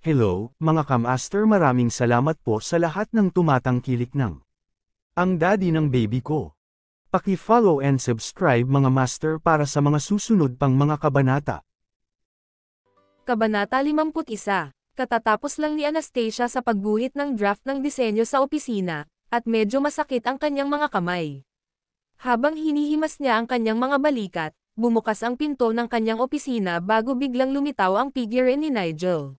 Hello, mga kamaster, maraming salamat po sa lahat ng tumatangkilik ng ang daddy ng baby ko. Paki-follow and subscribe mga master para sa mga susunod pang mga kabanata. Kabanata 51. Katatapos lang ni Anastasia sa pagguhit ng draft ng disenyo sa opisina, at medyo masakit ang kanyang mga kamay. Habang hinihimas niya ang kanyang mga balikat, bumukas ang pinto ng kanyang opisina bago biglang lumitaw ang figure ni Nigel.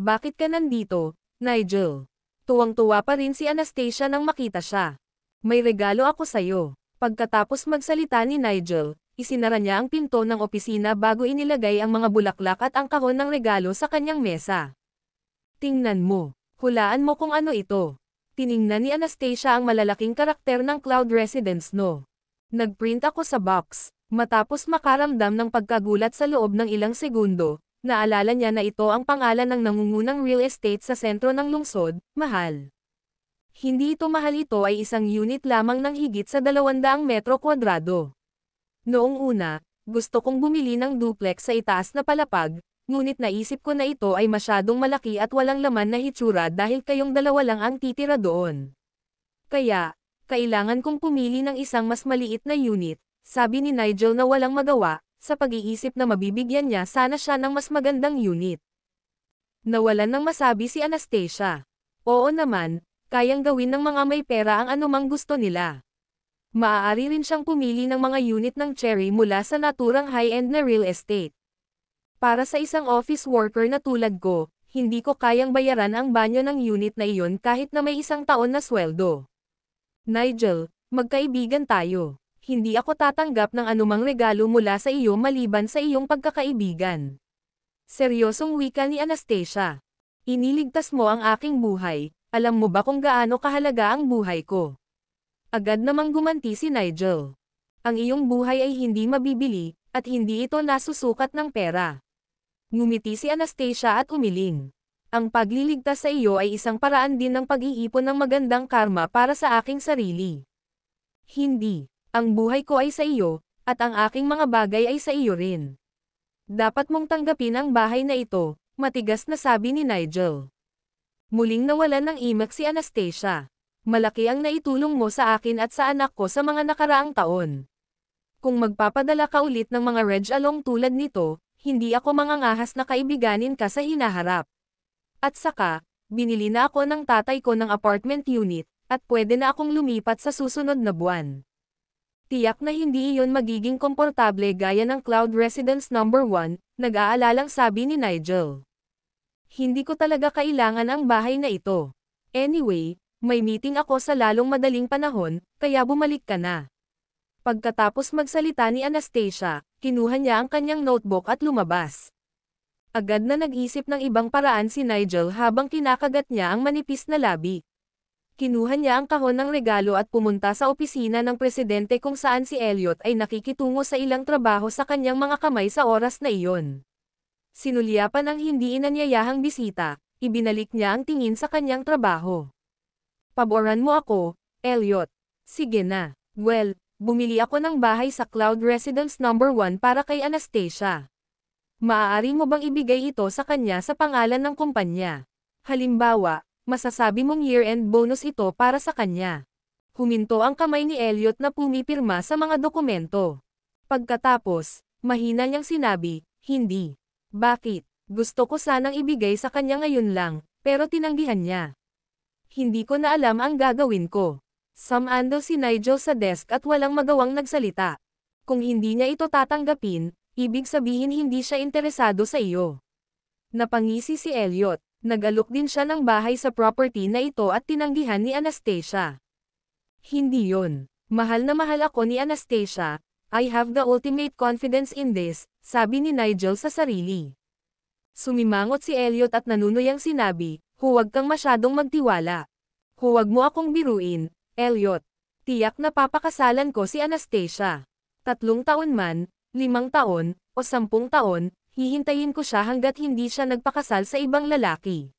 "Bakit ka nandito, Nigel?" Tuwang-tuwa pa rin si Anastasia nang makita siya. "May regalo ako sa'yo." Pagkatapos magsalita ni Nigel, isinara niya ang pinto ng opisina bago inilagay ang mga bulaklak at ang kahon ng regalo sa kanyang mesa. "Tingnan mo. Hulaan mo kung ano ito." Tiningnan ni Anastasia ang malalaking karakter ng Cloud Residence no. "Nagprint ako sa box." Matapos makaramdam ng pagkagulat sa loob ng ilang segundo, naalala niya na ito ang pangalan ng nangungunang real estate sa sentro ng lungsod, Mahal. Hindi ito mahal, ito ay isang unit lamang ng higit sa 200 metro kwadrado. Noong una, gusto kong bumili ng duplex sa itaas na palapag, ngunit naisip ko na ito ay masyadong malaki at walang laman na hitsura dahil kayong dalawa lang ang titira doon. Kaya, kailangan kong pumili ng isang mas maliit na unit, sabi ni Nigel na walang magawa, sa pag-iisip na mabibigyan niya sana siya ng mas magandang unit. Nawalan ng masabi si Anastasia. Oo naman, kayang gawin ng mga may pera ang anumang gusto nila. Maaari rin siyang pumili ng mga unit ng cherry mula sa naturang high-end na real estate. Para sa isang office worker na tulad ko, hindi ko kayang bayaran ang banyo ng unit na iyon kahit na may 1 taon na sweldo. Nigel, magkaibigan tayo. Hindi ako tatanggap ng anumang regalo mula sa iyo maliban sa iyong pagkakaibigan. Seryosong wika ni Anastasia. Iniligtas mo ang aking buhay. Alam mo ba kung gaano kahalaga ang buhay ko? Agad namang gumanti si Nigel. Ang iyong buhay ay hindi mabibili, at hindi ito nasusukat ng pera. Ngumiti si Anastasia at umiling. Ang pagliligtas sa iyo ay isang paraan din ng pag-iipon ng magandang karma para sa aking sarili. Hindi. Ang buhay ko ay sa iyo, at ang aking mga bagay ay sa iyo rin. Dapat mong tanggapin ang bahay na ito, matigas na sabi ni Nigel. Muling nawalan ng imak si Anastasia. Malaki ang naitulong mo sa akin at sa anak ko sa mga nakaraang taon. Kung magpapadala ka ulit ng mga reg-along tulad nito, hindi ako mangangahas na kaibiganin ka sa hinaharap. At saka, binili na ako ng tatay ko ng apartment unit, at pwede na akong lumipat sa susunod na buwan. Tiyak na hindi iyon magiging komportable gaya ng Cloud Residence No. 1, nag-aalalang sabi ni Nigel. Hindi ko talaga kailangan ang bahay na ito. Anyway, may meeting ako sa lalong madaling panahon, kaya bumalik ka na. Pagkatapos magsalita ni Anastasia, kinuha niya ang kanyang notebook at lumabas. Agad na nag-isip ng ibang paraan si Nigel habang kinakagat niya ang manipis na labi. Kinuha niya ang kahon ng regalo at pumunta sa opisina ng presidente kung saan si Elliot ay nakikitungo sa ilang trabaho sa kanyang mga kamay sa oras na iyon. Sinulyapan ang hindi inanyayahang bisita, ibinalik niya ang tingin sa kanyang trabaho. Paboran mo ako, Elliot. Sige na. Well, bumili ako ng bahay sa Cloud Residence No. 1 para kay Anastasia. Maaari mo bang ibigay ito sa kanya sa pangalan ng kumpanya? Halimbawa, masasabi mong year-end bonus ito para sa kanya. Huminto ang kamay ni Elliot na pumipirma sa mga dokumento. Pagkatapos, mahina niyang sinabi, hindi. Bakit? Gusto ko sanang ibigay sa kanya ngayon lang, pero tinanggihan niya. Hindi ko na alam ang gagawin ko. Sumando si Nigel sa desk at walang magawang nagsalita. Kung hindi niya ito tatanggapin, ibig sabihin hindi siya interesado sa iyo. Napangisi si Elliot. Nag-alok din siya ng bahay sa property na ito at tinanggihan ni Anastasia. Hindi yon. Mahal na mahal ako ni Anastasia. I have the ultimate confidence in this, sabi ni Nigel sa sarili. Sumimangot si Elliot at nanunuyang sinabi, huwag kang masyadong magtiwala. Huwag mo akong biruin, Elliot. Tiyak na papakasalan ko si Anastasia. 3 taon man, 5 taon, o 10 taon, hihintayin ko siya hanggat hindi siya nagpakasal sa ibang lalaki.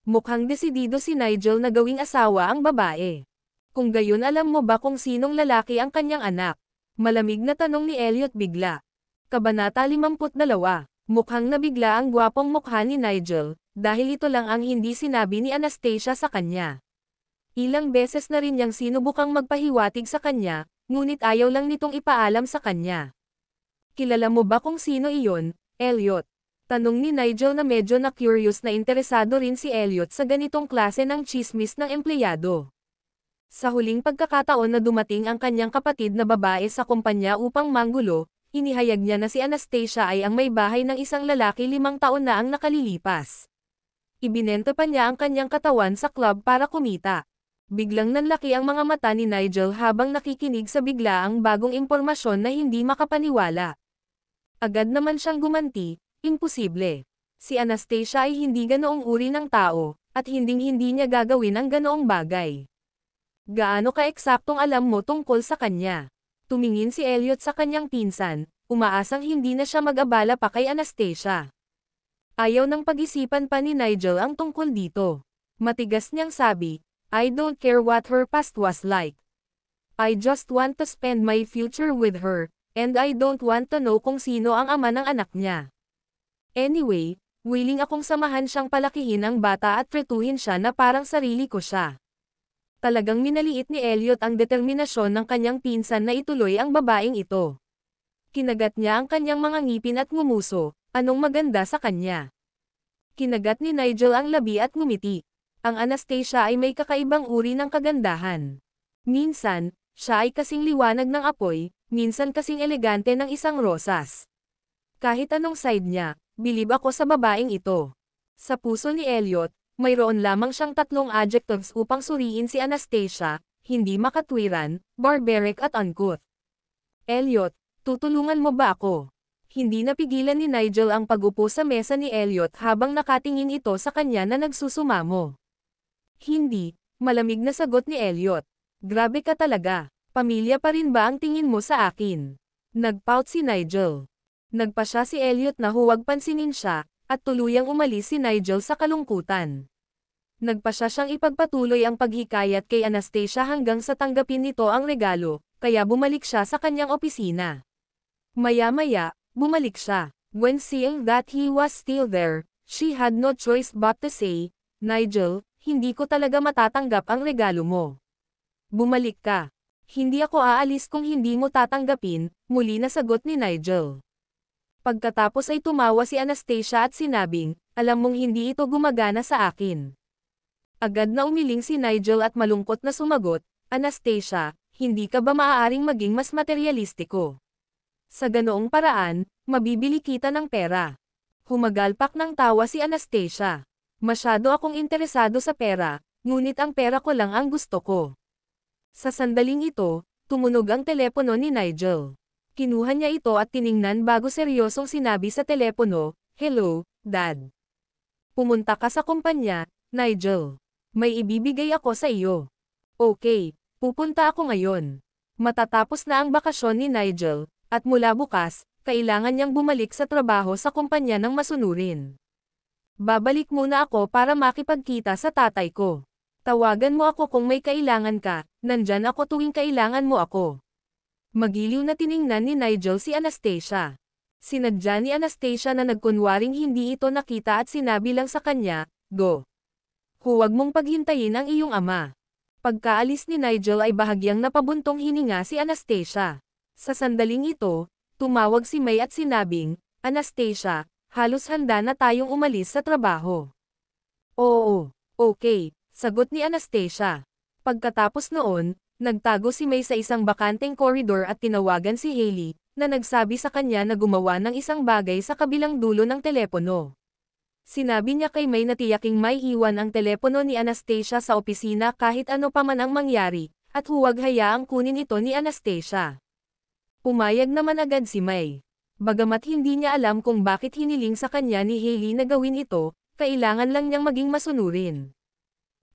Mukhang desidido si Nigel na gawing asawa ang babae. Kung gayon, alam mo ba kung sinong lalaki ang kanyang anak? Malamig na tanong ni Elliot bigla. Kabanata 52. Mukhang nabigla ang gwapong mukha ni Nigel, dahil ito lang ang hindi sinabi ni Anastasia sa kanya. Ilang beses na rin niyang sinubukang magpahiwatig sa kanya, ngunit ayaw lang nitong ipaalam sa kanya. Kilala mo ba kung sino iyon, Elliot? Tanong ni Nigel na medyo na-curious na interesado rin si Elliot sa ganitong klase ng chismis ng empleyado. Sa huling pagkakataon na dumating ang kanyang kapatid na babae sa kumpanya upang manggulo, inihayag niya na si Anastasia ay ang may bahay ng isang lalaki 5 taon na ang nakalilipas. Ibinenta pa niya ang kanyang katawan sa club para kumita. Biglang nanlaki ang mga mata ni Nigel habang nakikinig sa biglaang bagong impormasyon na hindi makapaniwala. Agad naman siyang gumanti, imposible. Si Anastasia ay hindi ganoong uri ng tao, at hinding-hindi niya gagawin ang ganoong bagay. Gaano ka-eksaktong alam mo tungkol sa kanya? Tumingin si Elliot sa kanyang pinsan, umaasang hindi na siya mag-abala pa kay Anastasia. Ayaw ng pag-isipan pa ni Nigel ang tungkol dito. Matigas niyang sabi, I don't care what her past was like. I just want to spend my future with her, and I don't want to know kung sino ang ama ng anak niya. Anyway, willing akong samahan siyang palakihin ang bata at tretuhin siya na parang sarili ko siya. Talagang minaliit ni Elliot ang determinasyon ng kanyang pinsan na ituloy ang babaeng ito. Kinagat niya ang kanyang mga ngipin at ngumuso, anong maganda sa kanya. Kinagat ni Nigel ang labi at ngumiti. Ang Anastasia ay may kakaibang uri ng kagandahan. Minsan, siya ay kasing liwanag ng apoy, minsan kasing elegante ng isang rosas. Kahit anong side niya, bilib ako sa babaeng ito. Sa puso ni Elliot, mayroon lamang siyang 3 adjectives upang suriin si Anastasia, hindi makatwiran, barbaric at uncouth. Elliot, tutulungan mo ba ako? Hindi napigilan ni Nigel ang pag-upo sa mesa ni Elliot habang nakatingin ito sa kanya na nagsusumamo. Hindi, malamig na sagot ni Elliot. Grabe ka talaga, pamilya pa rin ba ang tingin mo sa akin? Nagpout si Nigel. Nagpa siya si Elliot na huwag pansinin siya, at tuluyang umalis si Nigel sa kalungkutan. Nagpa siya siyang ipagpatuloy ang paghikayat kay Anastasia hanggang sa tanggapin nito ang regalo, kaya bumalik siya sa kanyang opisina. Maya-maya, bumalik siya. When seeing that he was still there, she had no choice but to say, Nigel, hindi ko talaga matatanggap ang regalo mo. Bumalik ka. Hindi ako aalis kung hindi mo tatanggapin, muli na sagot ni Nigel. Pagkatapos ay tumawa si Anastasia at sinabing, alam mong hindi ito gumagana sa akin. Agad na umiling si Nigel at malungkot na sumagot, Anastasia, hindi ka ba maaaring maging mas materyalistiko? Sa ganoong paraan, mabibili kita ng pera. Humagalpak ng tawa si Anastasia. Masyado akong interesado sa pera, ngunit ang pera ko lang ang gusto ko. Sa sandaling ito, tumunog ang telepono ni Nigel. Kinuha niya ito at tiningnan bago seryosong sinabi sa telepono, Hello, Dad. Pumunta ka sa kumpanya, Nigel. May ibibigay ako sa iyo. Okay, pupunta ako ngayon. Matatapos na ang bakasyon ni Nigel, at mula bukas, kailangan niyang bumalik sa trabaho sa kumpanya ng masunurin. Babalik muna ako para makipagkita sa tatay ko. Tawagan mo ako kung may kailangan ka, nandyan ako tuwing kailangan mo ako. Magiliw na tiningnan ni Nigel si Anastasia. Sinadya ni Anastasia na nagkunwaring hindi ito nakita at sinabi lang sa kanya, Go. Huwag mong paghintayin ang iyong ama. Pagkaalis ni Nigel ay bahagyang napabuntong hininga si Anastasia. Sa sandaling ito, tumawag si May at sinabing, Anastasia, halos handa na tayong umalis sa trabaho. Oo, okay, sagot ni Anastasia. Pagkatapos noon, nagtago si May sa isang bakanteng koridor at tinawagan si Hailey, na nagsabi sa kanya na gumawa ng isang bagay sa kabilang dulo ng telepono. Sinabi niya kay May na tiyaking may iwan ang telepono ni Anastasia sa opisina kahit ano pa man ang mangyari, at huwag hayaang kunin ito ni Anastasia. Pumayag naman agad si May. Bagamat hindi niya alam kung bakit hiniling sa kanya ni Hailey na gawin ito, kailangan lang niyang maging masunurin.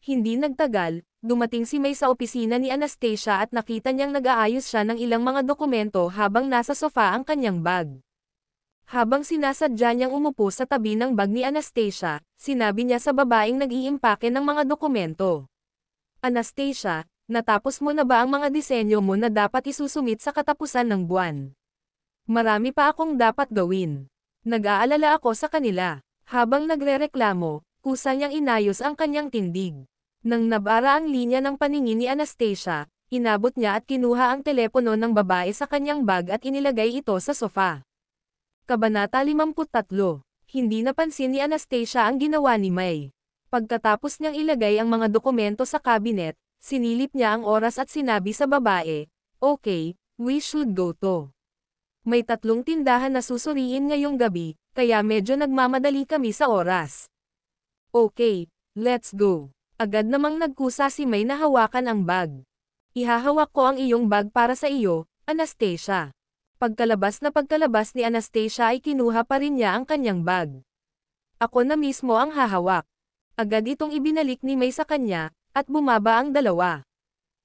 Hindi nagtagal, dumating si May sa opisina ni Anastasia at nakita niyang nag-aayos siya ng ilang mga dokumento habang nasa sofa ang kanyang bag. Habang sinasadya niyang umupo sa tabi ng bag ni Anastasia, sinabi niya sa babaeng nag-iimpake ng mga dokumento. Anastasia, natapos mo na ba ang mga disenyo mo na dapat isusumit sa katapusan ng buwan? Marami pa akong dapat gawin. Nag-aalala ako sa kanila. Habang nagrereklamo, kusa niyang inayos ang kanyang tindig. Nang nabara ang linya ng paningin ni Anastasia, inabot niya at kinuha ang telepono ng babae sa kanyang bag at inilagay ito sa sofa. Kabanata 53. Hindi napansin ni Anastasia ang ginawa ni May. Pagkatapos niyang ilagay ang mga dokumento sa cabinet, sinilip niya ang oras at sinabi sa babae, "Okay, we should go to. May 3 tindahan na susuriin ngayong gabi, kaya medyo nagmamadali kami sa oras." "Okay, let's go." Agad namang nagkusa si May na hawakan ang bag. "Ihahawak ko ang iyong bag para sa iyo, Anastasia." Pagkalabas ni Anastasia ay kinuha pa rin niya ang kanyang bag. "Ako na mismo ang hahawak." Agad itong ibinalik ni May sa kanya, at bumaba ang dalawa.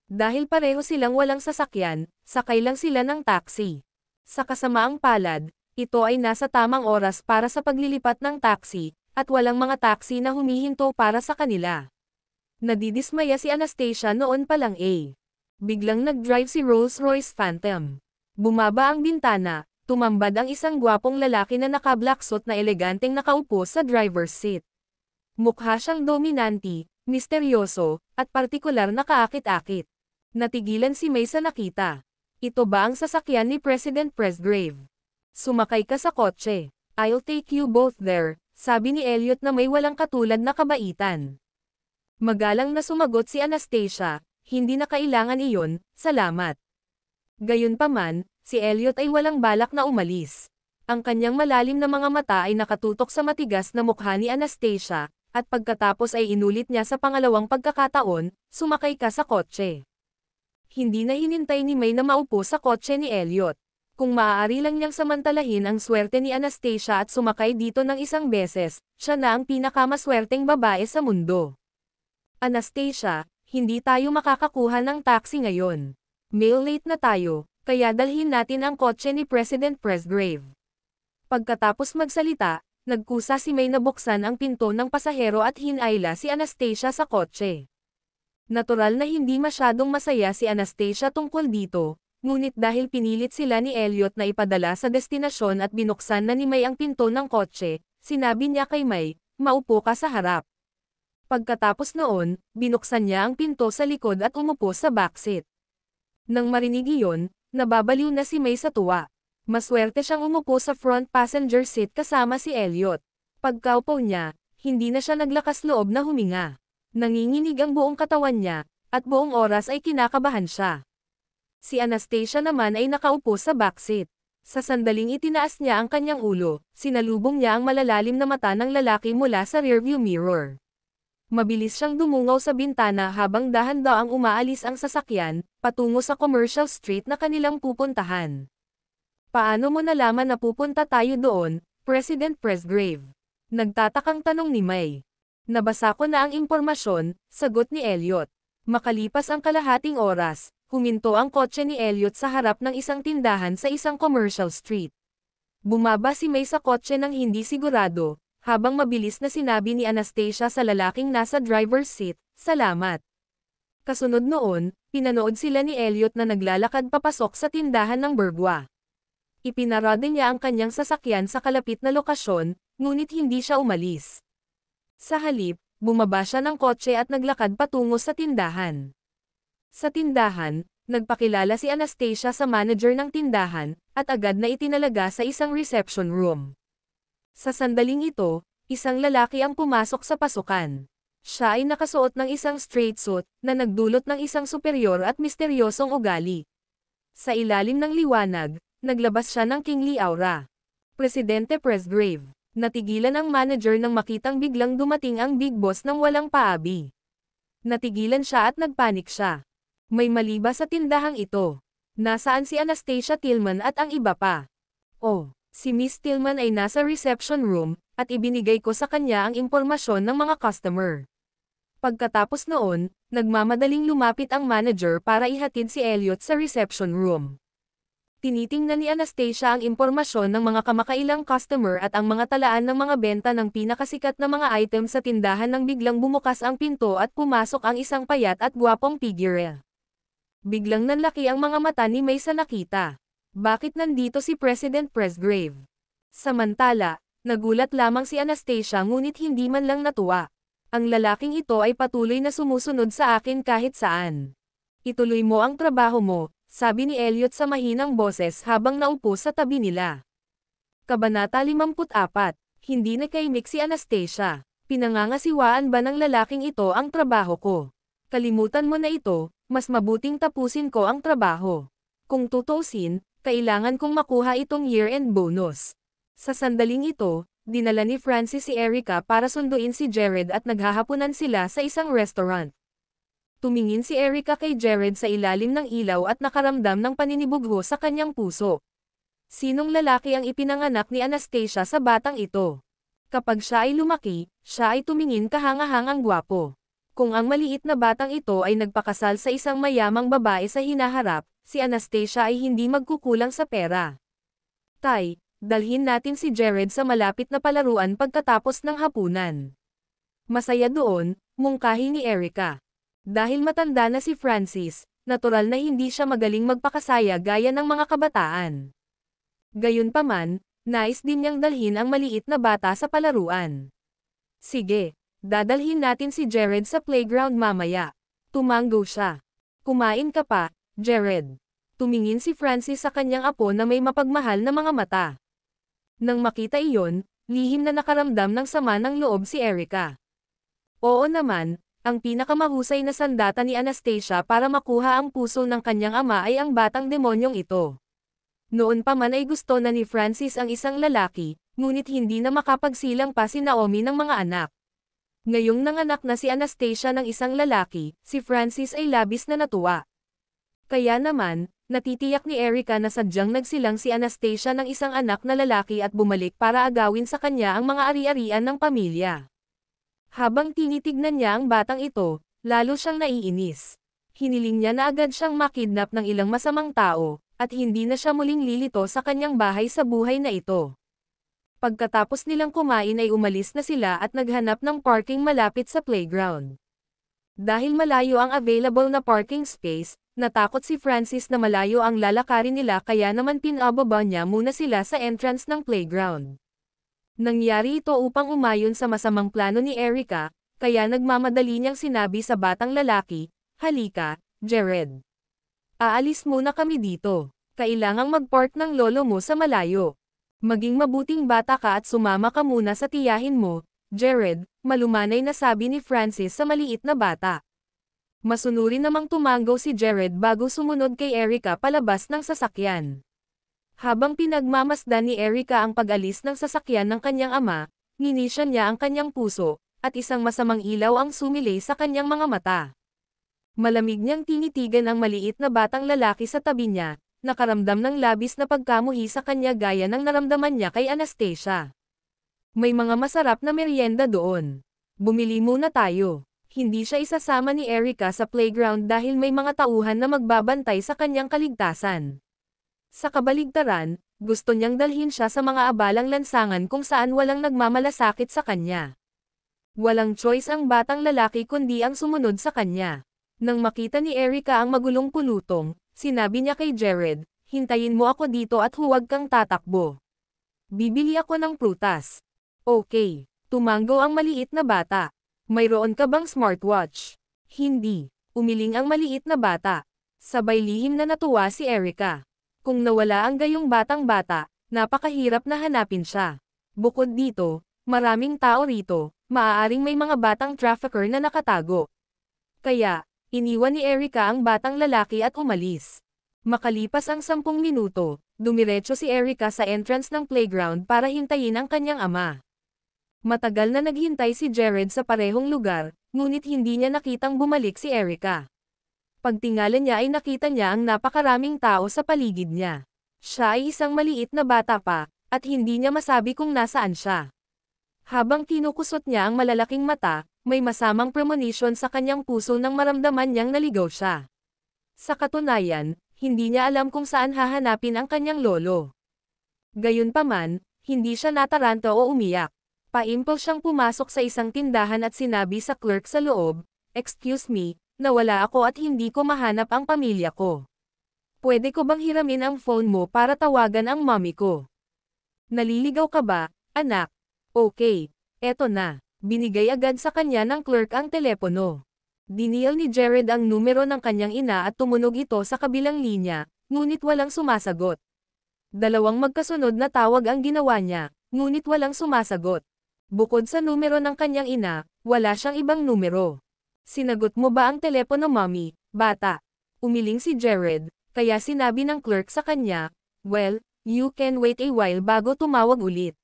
Dahil pareho silang walang sasakyan, sakay lang sila ng taxi. Sa kasamaang palad, ito ay nasa tamang oras para sa paglilipat ng taxi, at walang mga taxi na humihinto para sa kanila. Nadidismaya si Anastasia noon pa lang biglang nag-drive si Rolls-Royce Phantom. Bumaba ang bintana, tumambad ang isang gwapong lalaki na naka-black suit na eleganteng nakaupo sa driver's seat. Mukha siyang dominante, misteryoso, at partikular na kaakit-akit. Natigilan si May sa nakita. "Ito ba ang sasakyan ni President Presgrave? Sumakay ka sa kotse. I'll take you both there," sabi ni Elliot na may walang katulad na kabaitan. Magalang na sumagot si Anastasia, "Hindi na kailangan iyon, salamat." Gayunpaman, si Elliot ay walang balak na umalis. Ang kanyang malalim na mga mata ay nakatutok sa matigas na mukha ni Anastasia, at pagkatapos ay inulit niya sa pangalawang pagkakataon, "Sumakay ka sa kotse." Hindi na hinintay ni May na maupo sa kotse ni Elliot. Kung maaari lang niyang samantalahin ang swerte ni Anastasia at sumakay dito ng isang beses, siya na ang pinakamaswerteng babae sa mundo. "Anastasia, hindi tayo makakakuha ng taxi ngayon. Mail late na tayo, kaya dalhin natin ang kotse ni President Presgrave." Pagkatapos magsalita, nagkusa si May na buksan ang pinto ng pasahero at hinayla si Anastasia sa kotse. Natural na hindi masyadong masaya si Anastasia tungkol dito, ngunit dahil pinilit sila ni Elliot na ipadala sa destinasyon at binuksan na ni May ang pinto ng kotse, sinabi niya kay May, "Maupo ka sa harap." Pagkatapos noon, binuksan niya ang pinto sa likod at umupo sa backseat. Nang marinig iyon, nababaliw na si May sa tuwa. Maswerte siyang umupo sa front passenger seat kasama si Elliot. Pagkaupo niya, hindi na siya naglakas loob na huminga. Nanginginig ang buong katawan niya, at buong oras ay kinakabahan siya. Si Anastasia naman ay nakaupo sa backseat. Sa sandaling itinaas niya ang kanyang ulo, sinalubong niya ang malalalim na mata ng lalaki mula sa rearview mirror. Mabilis siyang dumungaw sa bintana habang dahan-daang umaalis ang sasakyan, patungo sa commercial street na kanilang pupuntahan. "Paano mo nalaman na pupunta tayo doon, President Presgrave?" Nagtatakang tanong ni May. "Nabasa ko na ang impormasyon," sagot ni Elliot. Makalipas ang kalahating oras, huminto ang kotse ni Elliot sa harap ng isang tindahan sa isang commercial street. Bumaba si May sa kotse nang hindi sigurado, habang mabilis na sinabi ni Anastasia sa lalaking nasa driver's seat, "Salamat." Kasunod noon, pinanood sila ni Elliot na naglalakad papasok sa tindahan ng Burgwa. Ipinarada niya ang kanyang sasakyan sa kalapit na lokasyon, ngunit hindi siya umalis. Sa halip, bumaba siya ng kotse at naglakad patungo sa tindahan. Sa tindahan, nagpakilala si Anastasia sa manager ng tindahan, at agad na itinalaga sa isang reception room. Sa sandaling ito, isang lalaki ang pumasok sa pasukan. Siya ay nakasuot ng isang straight suit, na nagdulot ng isang superior at misteryosong ugali. Sa ilalim ng liwanag, naglabas siya ng kingly aura. "Presidente Presgrave." Natigilan ang manager nang makitang biglang dumating ang big boss ng walang paabi. Natigilan siya at nagpanik siya. May mali ba sa tindahang ito? Nasaan si Anastasia Tillman at ang iba pa? "Oh, si Miss Tillman ay nasa reception room, at ibinigay ko sa kanya ang impormasyon ng mga customer." Pagkatapos noon, nagmamadaling lumapit ang manager para ihatid si Elliot sa reception room. Tinitingnan ni Anastasia ang impormasyon ng mga kamakailang customer at ang mga talaan ng mga benta ng pinakasikat na mga item sa tindahan nang biglang bumukas ang pinto at pumasok ang isang payat at gwapong figure. Biglang nanlaki ang mga mata ni May sa nakita. Bakit nandito si President Presgrave? Samantala, Nagulat lamang si Anastasia ngunit hindi man lang natuwa. Ang lalaking ito ay patuloy na sumusunod sa akin kahit saan. Ituloy mo ang trabaho mo, sabi ni Elliot sa mahinang boses habang naupo sa tabi nila. Kabanata 54, hindi nakaimik si Anastasia. Pinangangasiwaan ba ng lalaking ito ang trabaho ko? Kalimutan mo na ito, mas mabuting tapusin ko ang trabaho. Kung tutusin, kailangan kong makuha itong year-end bonus. Sa sandaling ito, dinala ni Francis si Erica para sunduin si Jared at naghahapunan sila sa isang restaurant. Tumingin si Erica kay Jared sa ilalim ng ilaw at nakaramdam ng paninibugho sa kanyang puso. Sinong lalaki ang ipinanganak ni Anastasia sa batang ito? Kapag siya ay lumaki, siya ay tumingin kahangahangang gwapo. Kung ang maliit na batang ito ay nagpakasal sa isang mayamang babae sa hinaharap, si Anastasia ay hindi magkukulang sa pera. Tay, dalhin natin si Jared sa malapit na palaruan pagkatapos ng hapunan. Masaya doon, mungkahi ni Erica. Dahil matanda na si Francis, natural na hindi siya magaling magpakasaya gaya ng mga kabataan. Gayunpaman, nais din niyang dalhin ang maliit na bata sa palaruan. Sige, dadalhin natin si Jared sa playground mamaya. Tumanggo siya. Kumain ka pa, Jared. Tumingin si Francis sa kanyang apo na may mapagmahal na mga mata. Nang makita iyon, lihim na nakaramdam ng sama ng loob si Erica. Oo naman, ang pinakamahusay na sandata ni Anastasia para makuha ang puso ng kanyang ama ay ang batang demonyong ito. Noon pa man ay gusto na ni Francis ang isang lalaki, ngunit hindi na makapagsilang pa si Naomi ng mga anak. Ngayong nanganak na si Anastasia ng isang lalaki, si Francis ay labis na natuwa. Kaya naman, natitiyak ni Erica na sadyang nagsilang si Anastasia ng isang anak na lalaki at bumalik para agawin sa kanya ang mga ari-arian ng pamilya. Habang tinitignan niya ang batang ito, lalo siyang naiinis. Hiniling niya na agad siyang makidnap ng ilang masamang tao, at hindi na siya muling lilito sa kanyang bahay sa buhay na ito. Pagkatapos nilang kumain ay umalis na sila at naghanap ng parking malapit sa playground. Dahil malayo ang available na parking space, natakot si Francis na malayo ang lalakarin nila kaya naman pinababa niya muna sila sa entrance ng playground. Nangyari ito upang umayon sa masamang plano ni Erica, kaya nagmamadali niyang sinabi sa batang lalaki, "Halika, Jared. Aalis muna kami dito. Kailangang mag-park ng lolo mo sa malayo. Maging mabuting bata ka at sumama ka muna sa tiyahin mo, Jared," malumanay na sabi ni Francis sa maliit na bata. Masunuri namang tumanggo si Jared bago sumunod kay Erica palabas ng sasakyan. Habang pinagmamasdan ni Erica ang pag-alis ng sasakyan ng kanyang ama, ninisya niya ang kanyang puso, at isang masamang ilaw ang sumilay sa kanyang mga mata. Malamig niyang tinitigan ang maliit na batang lalaki sa tabi niya, nakaramdam ng labis na pagkamuhi sa kanya gaya ng naramdaman niya kay Anastasia. May mga masarap na merienda doon. Bumili muna tayo. Hindi siya isasama ni Erica sa playground dahil may mga tauhan na magbabantay sa kanyang kaligtasan. Sa kabaligtaran, gusto niyang dalhin siya sa mga abalang lansangan kung saan walang nagmamalasakit sa kanya. Walang choice ang batang lalaki kundi ang sumunod sa kanya. Nang makita ni Erica ang magulong pulutong, sinabi niya kay Jared, "Hintayin mo ako dito at huwag kang tatakbo. Bibili ako ng prutas." "Okay." Tumanggo ang maliit na bata. "Mayroon ka bang smartwatch?" "Hindi." Umiling ang maliit na bata. Sabay lihim na natuwa si Erica. Kung nawala ang gayong batang bata, napakahirap na hanapin siya. Bukod dito, maraming tao rito, maaaring may mga batang trafficker na nakatago. Kaya, iniwan ni Erica ang batang lalaki at umalis. Makalipas ang 10 minuto, dumiretso si Erica sa entrance ng playground para hintayin ang kanyang ama. Matagal na naghintay si Jared sa parehong lugar, ngunit hindi niya nakitang bumalik si Erica. Pagtingala niya ay nakita niya ang napakaraming tao sa paligid niya. Siya ay isang maliit na bata pa, at hindi niya masabi kung nasaan siya. Habang kinukusot niya ang malalaking mata, may masamang premonition sa kanyang puso nang maramdaman niyang naligaw siya. Sa katunayan, hindi niya alam kung saan hahanapin ang kanyang lolo. Gayunpaman, hindi siya nataranta o umiyak. Paimpul siyang pumasok sa isang tindahan at sinabi sa clerk sa loob, "Excuse me, nawala ako at hindi ko mahanap ang pamilya ko. Pwede ko bang hiramin ang phone mo para tawagan ang mommy ko?" "Naliligaw ka ba, Anak. Okay. Eto na. Binigay agad sa kanya ng clerk ang telepono. Dinial ni Jared ang numero ng kanyang ina at tumunog ito sa kabilang linya, ngunit walang sumasagot. Dalawang magkasunod na tawag ang ginawa niya, ngunit walang sumasagot. Bukod sa numero ng kanyang ina, wala siyang ibang numero. Sinagot mo ba ang telepono, mommy, bata? Umiling si Jared, kaya sinabi ng clerk sa kanya, well, you can wait a while bago tumawag ulit.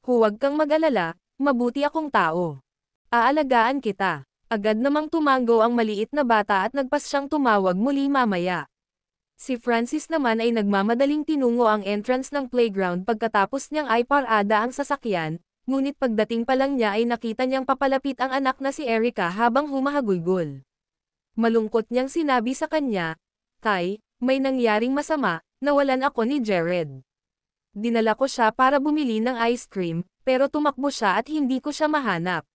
Huwag kang mag-alala, mabuti akong tao. Aalagaan kita. Agad namang tumango ang maliit na bata at nagpas siyang tumawag muli mamaya. Si Francis naman ay nagmamadaling tinungo ang entrance ng playground pagkatapos niyang ay parada ang sasakyan, ngunit pagdating pa lang niya ay nakita niyang papalapit ang anak na si Erica habang humahagulgol. Malungkot niyang sinabi sa kanya, Tay, may nangyaring masama, nawalan ako ni Jared. Dinala ko siya para bumili ng ice cream, pero tumakbo siya at hindi ko siya mahanap.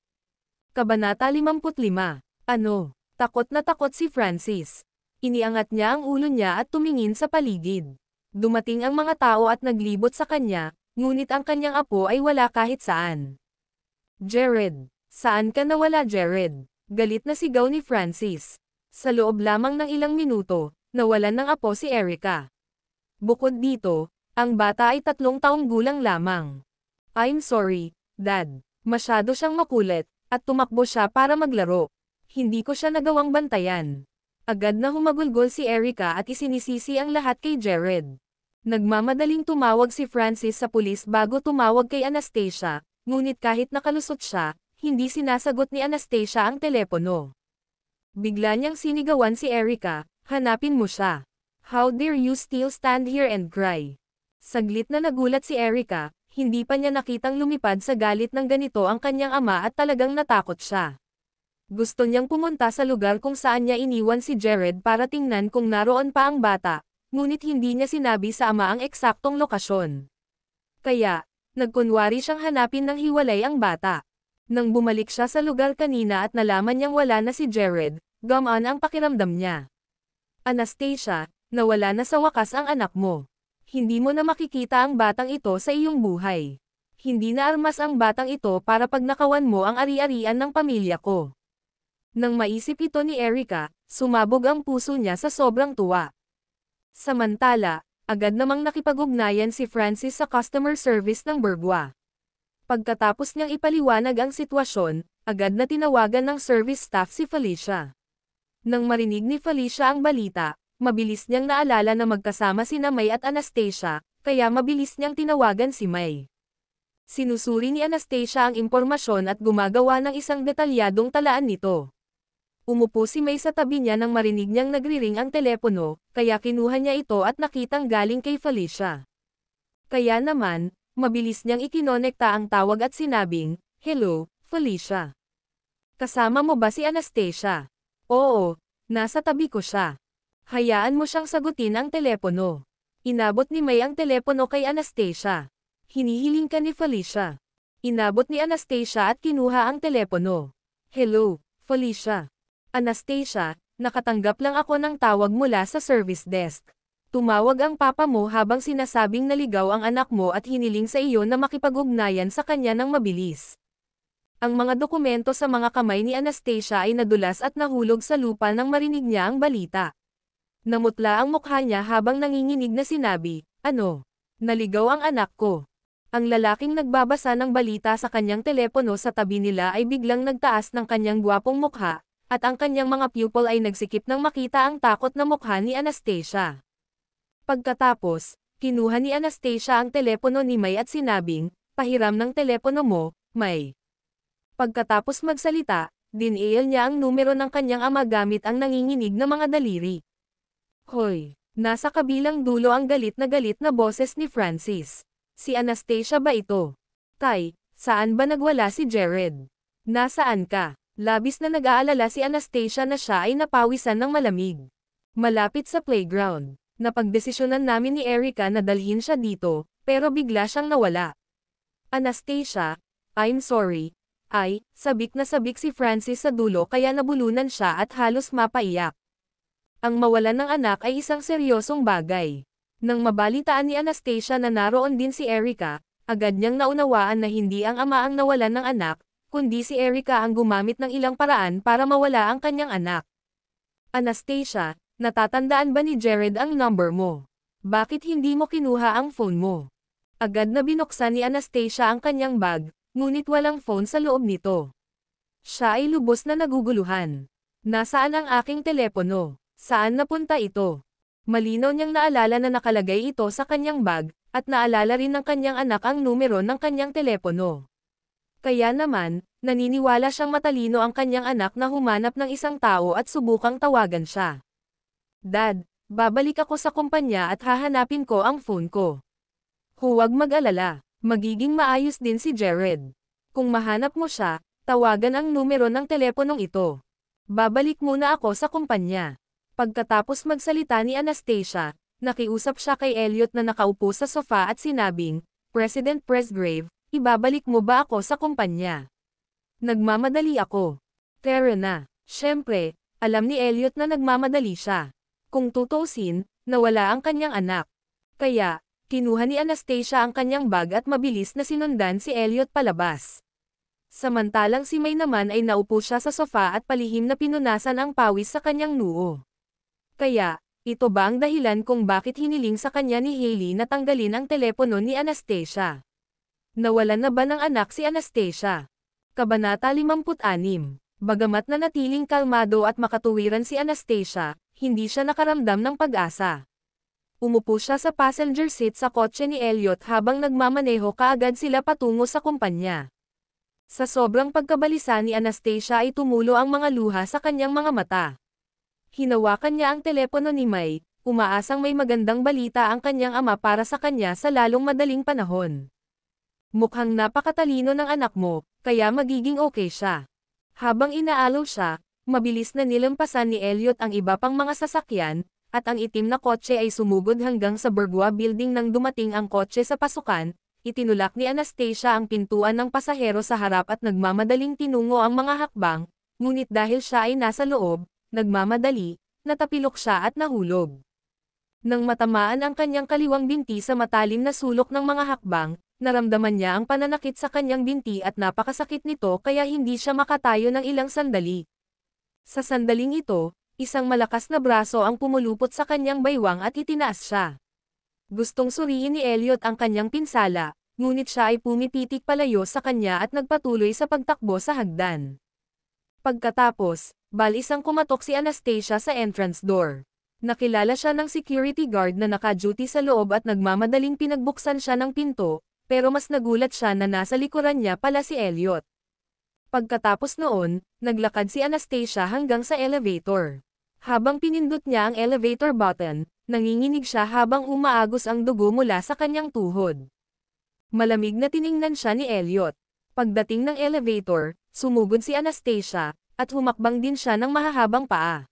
Kabanata 55. Ano? Takot na takot si Francis. Iniangat niya ang ulo niya at tumingin sa paligid. Dumating ang mga tao at naglibot sa kanya, ngunit ang kanyang apo ay wala kahit saan. Jared! Saan ka nawala, Jared? Galit na sigaw ni Francis. Sa loob lamang ng ilang minuto, nawalan ng apo si Erica. Bukod dito, ang bata ay 3 taong gulang lamang. I'm sorry, Dad. Masyado siyang makulit, at tumakbo siya para maglaro. Hindi ko siya nagawang bantayan. Agad na humagulgol si Erica at isinisisi ang lahat kay Jared. Nagmamadaling tumawag si Francis sa pulis bago tumawag kay Anastasia, ngunit kahit nakalusot siya, hindi sinasagot ni Anastasia ang telepono. Bigla niyang sinigawan si Erica, hanapin mo siya. How dare you still stand here and cry? Saglit na nagulat si Erica, hindi pa niya nakitang lumipad sa galit ng ganito ang kanyang ama at talagang natakot siya. Gusto niyang pumunta sa lugar kung saan niya iniwan si Jared para tingnan kung naroon pa ang bata, ngunit hindi niya sinabi sa ama ang eksaktong lokasyon. Kaya, nagkunwari siyang hanapin ng hiwalay ang bata. Nang bumalik siya sa lugar kanina at nalaman niyang wala na si Jared, gumaan ang pakiramdam niya. Anastasia, nawala na sa wakas ang anak mo. Hindi mo na makikita ang batang ito sa iyong buhay. Hindi na armas ang batang ito para pagnakawan mo ang ari-arian ng pamilya ko. Nang maisip ito ni Erica, sumabog ang puso niya sa sobrang tuwa. Samantala, agad namang nakipag-ugnayan si Francis sa customer service ng Burgua. Pagkatapos niyang ipaliwanag ang sitwasyon, agad na tinawagan ng service staff si Felicia. Nang marinig ni Felicia ang balita, mabilis niyang naalala na magkasama sina May at Anastasia, kaya mabilis niyang tinawagan si May. Sinusuri ni Anastasia ang impormasyon at gumagawa ng isang detalyadong talaan nito. Umupo si May sa tabi niya nang marinig niyang nagriring ang telepono, kaya kinuha niya ito at nakitang galing kay Felicia. Kaya naman, mabilis niyang ikinonekta ang tawag at sinabing, Hello, Felicia. Kasama mo ba si Anastasia? Oo, nasa tabi ko siya. Hayaan mo siyang sagutin ang telepono. Inabot ni May ang telepono kay Anastasia. Hinihiling ka ni Felicia. Inabot ni Anastasia at kinuha ang telepono. Hello, Felicia. Anastasia, nakatanggap lang ako ng tawag mula sa service desk. Tumawag ang papa mo habang sinasabing naligaw ang anak mo at hiniling sa iyo na makipag-ugnayan sa kanya ng mabilis. Ang mga dokumento sa mga kamay ni Anastasia ay nadulas at nahulog sa lupa nang marinig niya ang balita. Namutla ang mukha niya habang nanginginig na sinabi, Ano? Naligaw ang anak ko. Ang lalaking nagbabasa ng balita sa kanyang telepono sa tabi nila ay biglang nagtaas ng kanyang gwapong mukha, at ang kanyang mga pupil ay nagsikip nang makita ang takot na mukha ni Anastasia. Pagkatapos, kinuha ni Anastasia ang telepono ni May at sinabing, Pahiram ng telepono mo, May. Pagkatapos magsalita, dinial niya ang numero ng kanyang ama gamit ang nanginginig na mga daliri. Hoy! Nasa kabilang dulo ang galit na boses ni Francis. Si Anastasia ba ito? Tay, saan ba nagwala si Jared? Nasaan ka? Labis na nag-aalala si Anastasia na siya ay napawisan ng malamig. Malapit sa playground. Napagdesisyonan namin ni Erica na dalhin siya dito, pero bigla siyang nawala. Anastasia, I'm sorry. Ay, sabik na sabik si Francis sa dulo kaya nabulunan siya at halos mapaiyak. Ang mawalan ng anak ay isang seryosong bagay. Nang mabalitaan ni Anastasia na naroon din si Erica, Agad niyang naunawaan na hindi ang ama ang nawalan ng anak, kundi si Erica ang gumamit ng ilang paraan para mawala ang kanyang anak. Anastasia, natatandaan ba ni Jared ang number mo? Bakit hindi mo kinuha ang phone mo? Agad na binuksan ni Anastasia ang kanyang bag, ngunit walang phone sa loob nito. Siya ay lubos na naguguluhan. Nasaan ang aking telepono? Saan napunta ito? Malinaw niyang naalala na nakalagay ito sa kanyang bag, at naalala rin ng kanyang anak ang numero ng kanyang telepono. Kaya naman, naniniwala siyang matalino ang kanyang anak na humanap ng isang tao at subukang tawagan siya. Dad, babalik ako sa kumpanya at hahanapin ko ang phone ko. Huwag mag-alala, magiging maayos din si Jared. Kung mahanap mo siya, tawagan ang numero ng teleponong ito. Babalik muna ako sa kumpanya. Pagkatapos magsalita ni Anastasia, nakiusap siya kay Elliot na nakaupo sa sofa at sinabing, President Presgrave, ibabalik mo ba ako sa kumpanya? Nagmamadali ako. Tara na. Siyempre, alam ni Elliot na nagmamadali siya. Kung tutuusin, nawala ang kanyang anak. Kaya, kinuha ni Anastasia ang kanyang bag at mabilis na sinundan si Elliot palabas. Samantalang si May naman ay naupo siya sa sofa at palihim na pinunasan ang pawis sa kanyang noo. Kaya, ito ba ang dahilan kung bakit hiniling sa kanya ni Hailey na tanggalin ang telepono ni Anastasia? Nawalan na ba ng anak si Anastasia? Kabanata 56. Bagamat nanatiling kalmado at makatuwiran si Anastasia, hindi siya nakaramdam ng pag-asa. Umupo siya sa passenger seat sa kotse ni Elliot habang nagmamaneho kaagad sila patungo sa kumpanya. Sa sobrang pagkabalisa ni Anastasia ay tumulo ang mga luha sa kanyang mga mata. Hinawakan niya ang telepono ni May, umaasang may magandang balita ang kanyang ama para sa kanya sa lalong madaling panahon. Mukhang napakatalino ng anak mo, kaya magiging okay siya. Habang inaalaw siya, mabilis na nilampasan ni Elliot ang iba pang mga sasakyan, at ang itim na kotse ay sumugod hanggang sa Burgua Building nang dumating ang kotse sa pasukan. Itinulak ni Anastasia ang pintuan ng pasahero sa harap at nagmamadaling tinungo ang mga hakbang, ngunit dahil siya ay nasa loob, nagmamadali, natapilok siya at nahulog. Nang matamaan ang kanyang kaliwang binti sa matalim na sulok ng mga hakbang, naramdaman niya ang pananakit sa kanyang binti at napakasakit nito kaya hindi siya makatayo ng ilang sandali. Sa sandaling ito, isang malakas na braso ang pumulupot sa kanyang baywang at itinaas siya. Gustong suriin ni Elliot ang kanyang pinsala, ngunit siya ay pumipitik palayo sa kanya at nagpatuloy sa pagtakbo sa hagdan. Pagkatapos, balisang kumatok si Anastasia sa entrance door. Nakilala siya ng security guard na naka-duty sa loob at nagmamadaling pinagbuksan siya ng pinto, pero mas nagulat siya na nasa likuran niya pala si Elliot. Pagkatapos noon, naglakad si Anastasia hanggang sa elevator. Habang pinindot niya ang elevator button, nanginginig siya habang umaagos ang dugo mula sa kanyang tuhod. Malamig na tiningnan siya ni Elliot. Pagdating ng elevator, sumugod si Anastasia, at humakbang din siya ng mahahabang paa.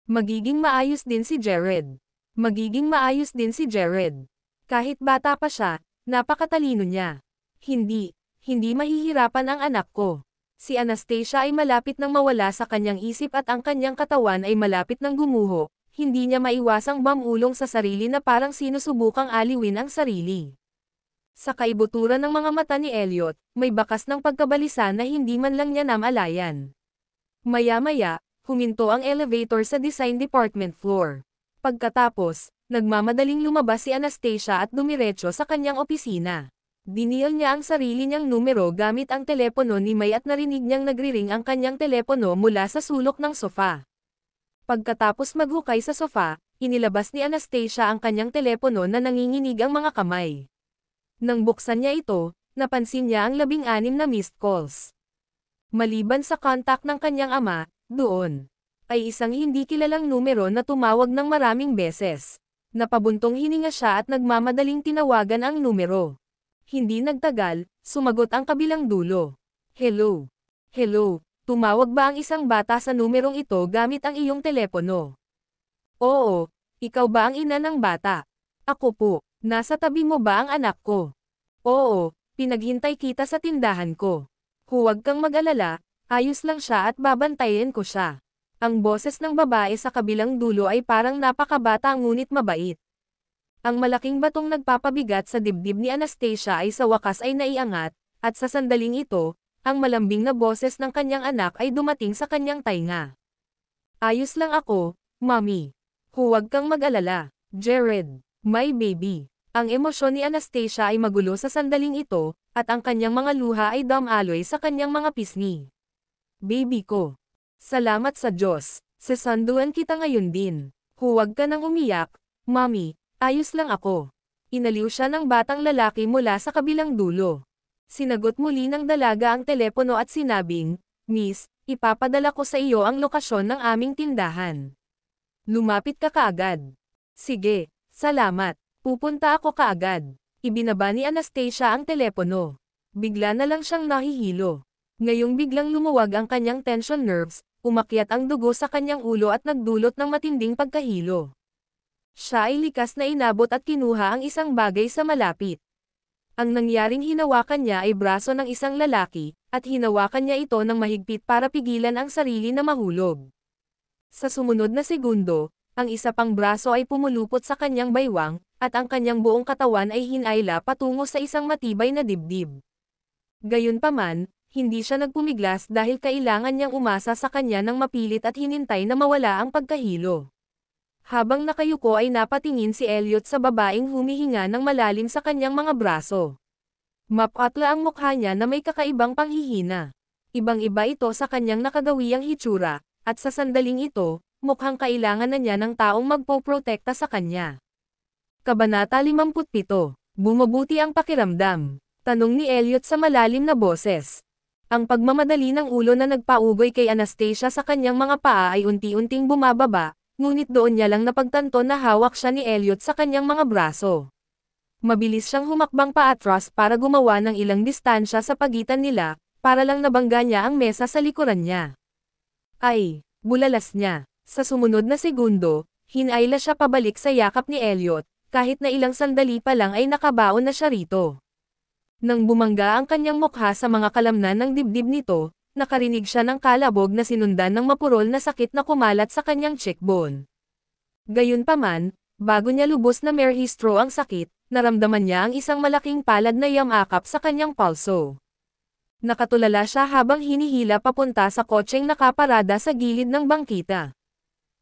Magiging maayos din si Jared. Magiging maayos din si Jared. Kahit bata pa siya, napakatalino niya. Hindi mahihirapan ang anak ko. Si Anastasia ay malapit nang mawala sa kanyang isip at ang kanyang katawan ay malapit nang gumuho. Hindi niya maiwasang mamulong sa sarili na parang sinusubukang aliwin ang sarili. Sa kaibuturan ng mga mata ni Elliot, may bakas ng pagkabalisa na hindi man lang niya namalayan. Maya-maya, huminto ang elevator sa design department floor. Pagkatapos, nagmamadaling lumabas si Anastasia at dumiretso sa kanyang opisina. Dinial niya ang sarili niyang numero gamit ang telepono ni May at narinig niyang nagriring ang kanyang telepono mula sa sulok ng sofa. Pagkatapos maghukay sa sofa, inilabas ni Anastasia ang kanyang telepono na nanginginig ang mga kamay. Nang buksan niya ito, napansin niya ang 16 na missed calls. Maliban sa contact ng kanyang ama, doon ay isang hindi kilalang numero na tumawag ng maraming beses. Napabuntong hininga siya at nagmamadaling tinawagan ang numero. Hindi nagtagal, sumagot ang kabilang dulo. Hello? Hello? Tumawag ba ang isang bata sa numerong ito gamit ang iyong telepono? Oo, ikaw ba ang ina ng bata? Ako po. Nasa tabi mo ba ang anak ko? Oo, pinaghintay kita sa tindahan ko. Huwag kang mag-alala, ayos lang siya at babantayan ko siya. Ang boses ng babae sa kabilang dulo ay parang napakabata ngunit mabait. Ang malaking batong nagpapabigat sa dibdib ni Anastasia ay sa wakas ay naiangat, at sa sandaling ito, ang malambing na boses ng kanyang anak ay dumating sa kanyang tainga. Ayos lang ako, Mommy. Huwag kang mag-alala, Jared, my baby. Ang emosyon ni Anastasia ay magulo sa sandaling ito, at ang kanyang mga luha ay dumaloy sa kanyang mga pisngi. Baby ko. Salamat sa Diyos, sasanduan kita ngayon din. Huwag ka nang umiyak, Mommy, ayos lang ako. Inaliw siya ng batang lalaki mula sa kabilang dulo. Sinagot muli ng dalaga ang telepono at sinabing, Miss, ipapadala ko sa iyo ang lokasyon ng aming tindahan. Lumapit ka kaagad. Sige, salamat. Pupunta ako kaagad. Ibinaba ni Anastasia ang telepono. Bigla na lang siyang nahihilo. Ngayong biglang lumuwag ang kanyang tension nerves, umakyat ang dugo sa kanyang ulo at nagdulot ng matinding pagkahilo. Siya ay likas na inabot at kinuha ang isang bagay sa malapit. Ang nangyaring hinawakan niya ay braso ng isang lalaki, at hinawakan niya ito ng mahigpit para pigilan ang sarili na mahulog. Sa sumunod na segundo, ang isa pang braso ay pumulupot sa kanyang baywang, at ang kanyang buong katawan ay hinayla patungo sa isang matibay na dibdib. Gayunpaman, hindi siya nagpumiglas dahil kailangan niyang umasa sa kanya ng mapilit at hinintay na mawala ang pagkahilo. Habang nakayuko ay napatingin si Elliot sa babaeng humihinga ng malalim sa kanyang mga braso. Mapatla ang mukha niya na may kakaibang panghihina. Ibang-iba ito sa kanyang nakagawiyang hitsura, at sa sandaling ito, mukhang kailangan na niya ng taong magpoprotekta sa kanya. Kabanata 57. Bumubuti ang pakiramdam. Tanong ni Elliot sa malalim na boses. Ang pagmamadali ng ulo na nagpaugoy kay Anastasia sa kanyang mga paa ay unti-unting bumababa, ngunit doon niya lang napagtanto na hawak siya ni Elliot sa kanyang mga braso. Mabilis siyang humakbang paatras para gumawa ng ilang distansya sa pagitan nila, para lang nabangga niya ang mesa sa likuran niya. Ay, bulalas niya. Sa sumunod na segundo, hinayla siya pabalik sa yakap ni Elliot, kahit na ilang sandali pa lang ay nakabaon na siya rito. Nang bumangga ang kanyang mukha sa mga kalamnan ng dibdib nito, nakarinig siya ng kalabog na sinundan ng mapurol na sakit na kumalat sa kanyang cheekbone. Gayunpaman, bago niya lubos na merhistro ang sakit, naramdaman niya ang isang malaking palad na yamakap sa kanyang palso. Nakatulala siya habang hinihila papunta sa kotseng nakaparada sa gilid ng bangkita.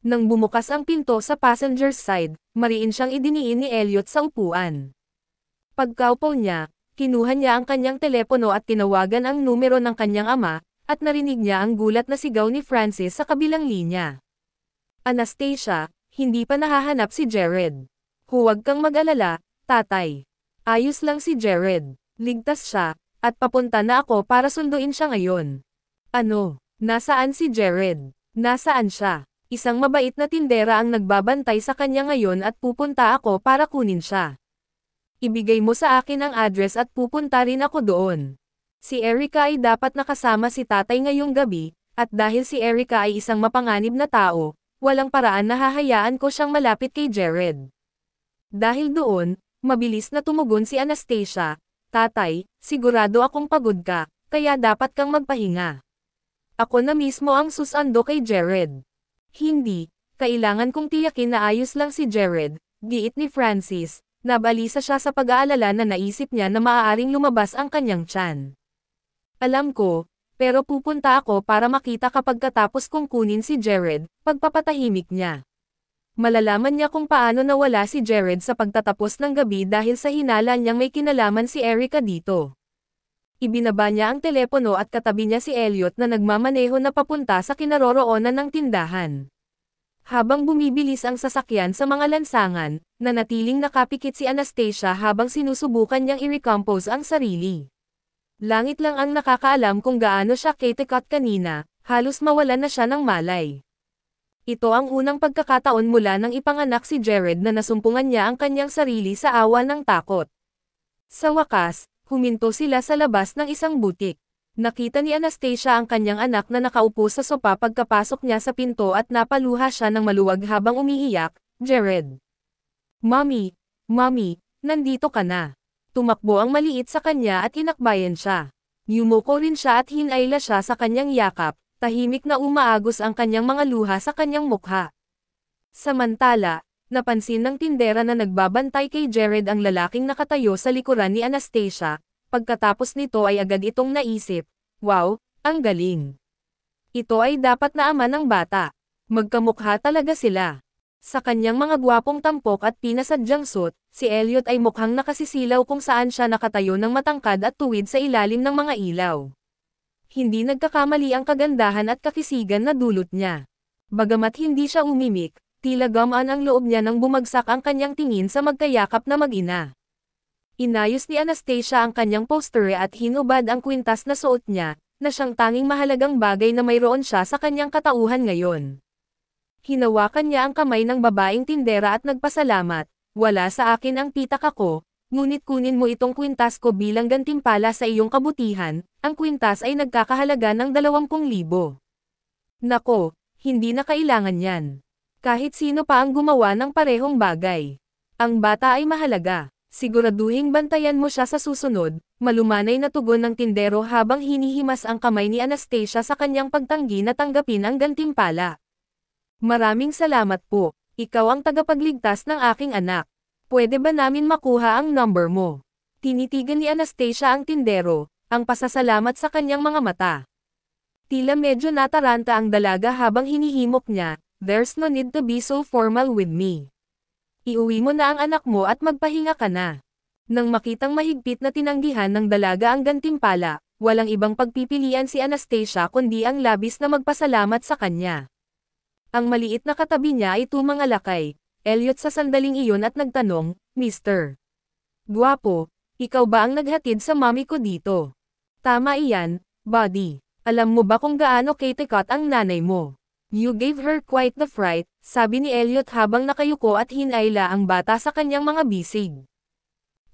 Nang bumukas ang pinto sa passenger's side, mariin siyang idiniin ni Elliot sa upuan. Pagkaupo niya, kinuha niya ang kanyang telepono at tinawagan ang numero ng kanyang ama, at narinig niya ang gulat na sigaw ni Francis sa kabilang linya. Anastasia, hindi pa nahahanap si Jared. Huwag kang mag-alala, tatay. Ayos lang si Jared. Ligtas siya, at papunta na ako para sunduin siya ngayon. Ano? Nasaan si Jared? Nasaan siya? Isang mabait na tindera ang nagbabantay sa kanya ngayon at pupunta ako para kunin siya. Ibigay mo sa akin ang address at pupunta rin ako doon. Si Erica ay dapat nakasama si tatay ngayong gabi, at dahil si Erica ay isang mapanganib na tao, walang paraan na hahayaan ko siyang malapit kay Jared. Dahil doon, mabilis na tumugon si Anastasia. Tatay, sigurado akong pagod ka, kaya dapat kang magpahinga. Ako na mismo ang susando kay Jared. Hindi, kailangan kong tiyakin na ayos lang si Jared, giit ni Francis, nabalisa siya sa pag-aalala na naisip niya na maaaring lumabas ang kanyang tiyan. Alam ko, pero pupunta ako para makita kapag katapos kong kunin si Jared, pagpapatahimik niya. Malalaman niya kung paano nawala si Jared sa pagtatapos ng gabi dahil sa hinala niyang may kinalaman si Erica dito. Ibinaba niya ang telepono at katabi niya si Elliot na nagmamaneho na papunta sa kinaroroonan ng tindahan. Habang bumibilis ang sasakyan sa mga lansangan, nanatiling nakapikit si Anastasia habang sinusubukan niyang i-recompose ang sarili. Langit lang ang nakakaalam kung gaano siya katikot kanina, halos mawalan na siya ng malay. Ito ang unang pagkakataon mula nang ipanganak si Jared na nasumpungan niya ang kanyang sarili sa awa ng takot. Sa wakas, huminto sila sa labas ng isang butik. Nakita ni Anastasia ang kanyang anak na nakaupo sa sopa pagkapasok niya sa pinto at napaluha siya ng maluwag habang umiiyak. Jared. Mommy, Mommy, nandito ka na. Tumakbo ang maliit sa kanya at inakbayan siya. Yumuko rin siya at hinayla siya sa kanyang yakap. Tahimik na umaagos ang kanyang mga luha sa kanyang mukha. Samantala, Napansin ng tindera na nagbabantay kay Jared ang lalaking nakatayo sa likuran ni Anastasia, pagkatapos nito ay agad itong naisip, wow, ang galing. Ito ay dapat na ama ng bata. Magkamukha talaga sila. Sa kanyang mga gwapong tampok at pinasadyang suit, si Elliot ay mukhang nakasisilaw kung saan siya nakatayo ng matangkad at tuwid sa ilalim ng mga ilaw. Hindi nagkakamali ang kagandahan at kakisigan na dulot niya. Bagamat hindi siya umimik, tila gamaan ang loob niya nang bumagsak ang kanyang tingin sa magkayakap na mag-ina. Inayos ni Anastasia ang kanyang posture at hinubad ang kwintas na suot niya, na siyang tanging mahalagang bagay na mayroon siya sa kanyang katauhan ngayon. Hinawakan niya ang kamay ng babaeng tindera at nagpasalamat, wala sa akin ang pitak ako, ngunit kunin mo itong kwintas ko bilang gantimpala sa iyong kabutihan, ang kwintas ay nagkakahalaga ng 20,000. Nako, hindi na kailangan yan. Kahit sino pa ang gumawa ng parehong bagay. Ang bata ay mahalaga, siguraduhing bantayan mo siya sa susunod, malumanay na tugon ng tindero habang hinihimas ang kamay ni Anastasia sa kanyang pagtanggi na tanggapin ang gantimpala. Maraming salamat po, ikaw ang tagapagligtas ng aking anak. Pwede ba namin makuha ang number mo? Tinitigan ni Anastasia ang tindero, ang pasasalamat sa kanyang mga mata. Tila medyo nataranta ang dalaga habang hinihimok niya, there's no need to be so formal with me. Iuwi mo na ang anak mo at magpahinga ka na. Nang makitang mahigpit na tinanggihan ng dalaga ang gantimpala, walang ibang pagpipilian si Anastasia kundi ang labis na magpasalamat sa kanya. Ang maliit na katabi niya ay tumangalakay, Elliot sa sandaling iyon at nagtanong, Mr. Guwapo, ikaw ba ang naghatid sa mami ko dito? Tama iyan, buddy. Alam mo ba kung gaano katikat ang nanay mo? You gave her quite the fright, sabi ni Elliot habang nakayuko at hinayla ang bata sa kanyang mga bisig.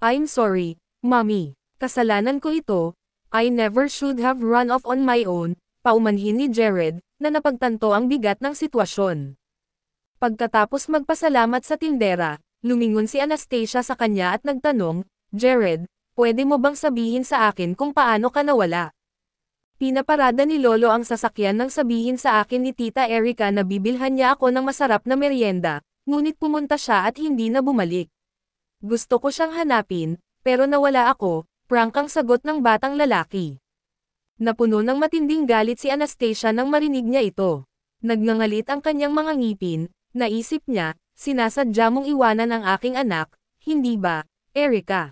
I'm sorry, mommy. Kasalanan ko ito. I never should have run off on my own, paumanhin ni Jared, na napagtanto ang bigat ng sitwasyon. Pagkatapos magpasalamat sa tindera, lumingon si Anastasia sa kanya at nagtanong, Jared, pwede mo bang sabihin sa akin kung paano ka nawala? Pinaparada ni Lolo ang sasakyan nang sabihin sa akin ni Tita Erica na bibilhan niya ako ng masarap na merienda, ngunit pumunta siya at hindi na bumalik. Gusto ko siyang hanapin, pero nawala ako, prank ang sagot ng batang lalaki. Napuno ng matinding galit si Anastasia nang marinig niya ito. Nagngangalit ang kanyang mga ngipin, naisip niya, sinasadya mong iwanan ang aking anak, hindi ba, Erica?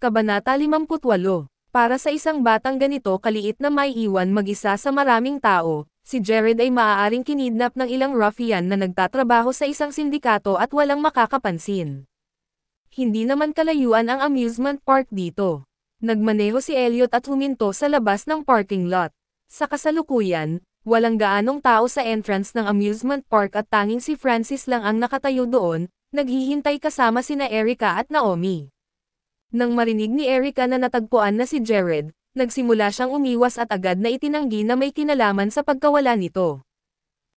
Kabanata 58. Para sa isang batang ganito kaliit na may iwan mag-isa sa maraming tao, si Jared ay maaaring kinidnap ng ilang ruffian na nagtatrabaho sa isang sindikato at walang makakapansin. Hindi naman kalayuan ang amusement park dito. Nagmaneho si Elliot at huminto sa labas ng parking lot. Sa kasalukuyan, walang gaanong tao sa entrance ng amusement park at tanging si Francis lang ang nakatayo doon, naghihintay kasama sina Erica at Naomi. Nang marinig ni Erica na natagpuan na si Jared, nagsimula siyang umiwas at agad na itinanggi na may kinalaman sa pagkawala nito.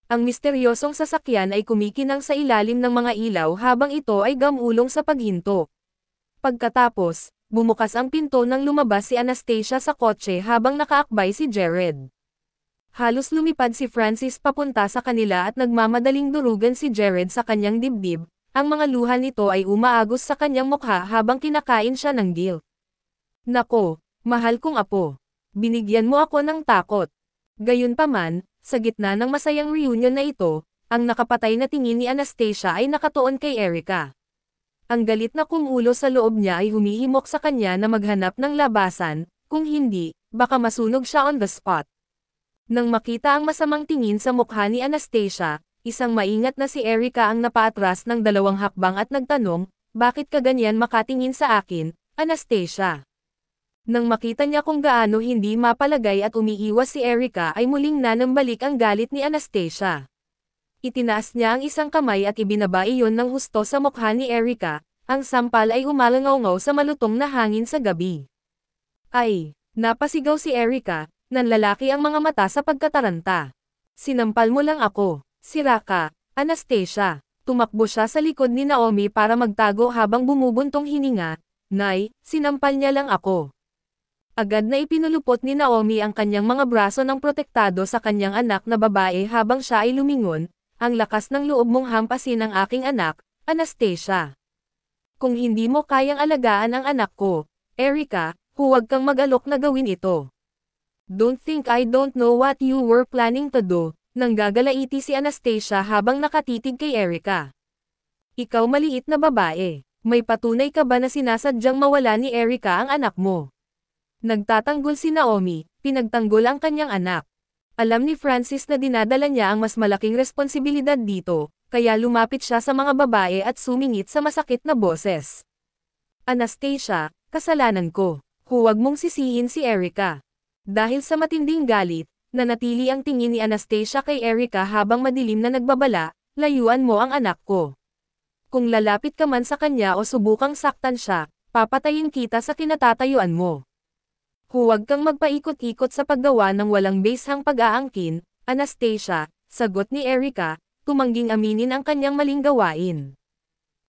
Ang misteryosong sasakyan ay kumikinang sa ilalim ng mga ilaw habang ito ay gamulong sa paghinto. Pagkatapos, bumukas ang pinto nang lumabas si Anastasia sa kotse habang nakaakbay si Jared. Halos lumipad si Francis papunta sa kanila at nagmamadaling durugan si Jared sa kanyang dibdib, ang mga luha nito ay umaagos sa kanyang mukha habang kinakain siya ng guilt. Nako, mahal kong apo. Binigyan mo ako ng takot. Gayunpaman, sa gitna ng masayang reunion na ito, ang nakapatay na tingin ni Anastasia ay nakatuon kay Erica. Ang galit na kumulo sa loob niya ay humihimok sa kanya na maghanap ng labasan, kung hindi, baka masunog siya on the spot. Nang makita ang masamang tingin sa mukha ni Anastasia, isang maingat na si Erica ang napaatras ng 2 hakbang at nagtanong, bakit ka ganyan makatingin sa akin, Anastasia? Nang makita niya kung gaano hindi mapalagay at umiiwas si Erica ay muling nanambalik ang galit ni Anastasia. Itinaas niya ang isang kamay at ibinaba iyon ng husto sa mukha ni Erica, ang sampal ay umalangaw-ngaw sa malutong na hangin sa gabi. Ay, napasigaw si Erica, nanlalaki ang mga mata sa pagkataranta. Sinampal mo lang ako, sira ka, Anastasia. Tumakbo siya sa likod ni Naomi para magtago habang bumubuntong hininga, Nay, sinampal niya lang ako. Agad na ipinulupot ni Naomi ang kanyang mga braso ng protektado sa kanyang anak na babae habang siya ay lumingon, ang lakas ng loob mong hampasin ang aking anak, Anastasia. Kung hindi mo kayang alagaan ang anak ko, Erica, huwag kang mag-alok na gawin ito. Don't think I don't know what you were planning to do, nang gagalaiti si Anastasia habang nakatitig kay Erica. Ikaw maliit na babae, may patunay ka ba na sinasadyang mawala ni Erica ang anak mo? Nagtatanggol si Naomi, pinagtanggol ang kanyang anak. Alam ni Francis na dinadala niya ang mas malaking responsibilidad dito, kaya lumapit siya sa mga babae at sumingit sa masakit na boses. Anastasia, kasalanan ko. Huwag mong sisihin si Erica. Dahil sa matinding galit, nanatili ang tingin ni Anastasia kay Erica habang madilim na nagbabala, layuan mo ang anak ko. Kung lalapit ka man sa kanya o subukang saktan siya, papatayin kita sa kinatatayuan mo. Huwag kang magpaikot-ikot sa paggawa ng walang basehang pag-aangkin, Anastasia, sagot ni Erica, tumangging aminin ang kanyang maling gawain.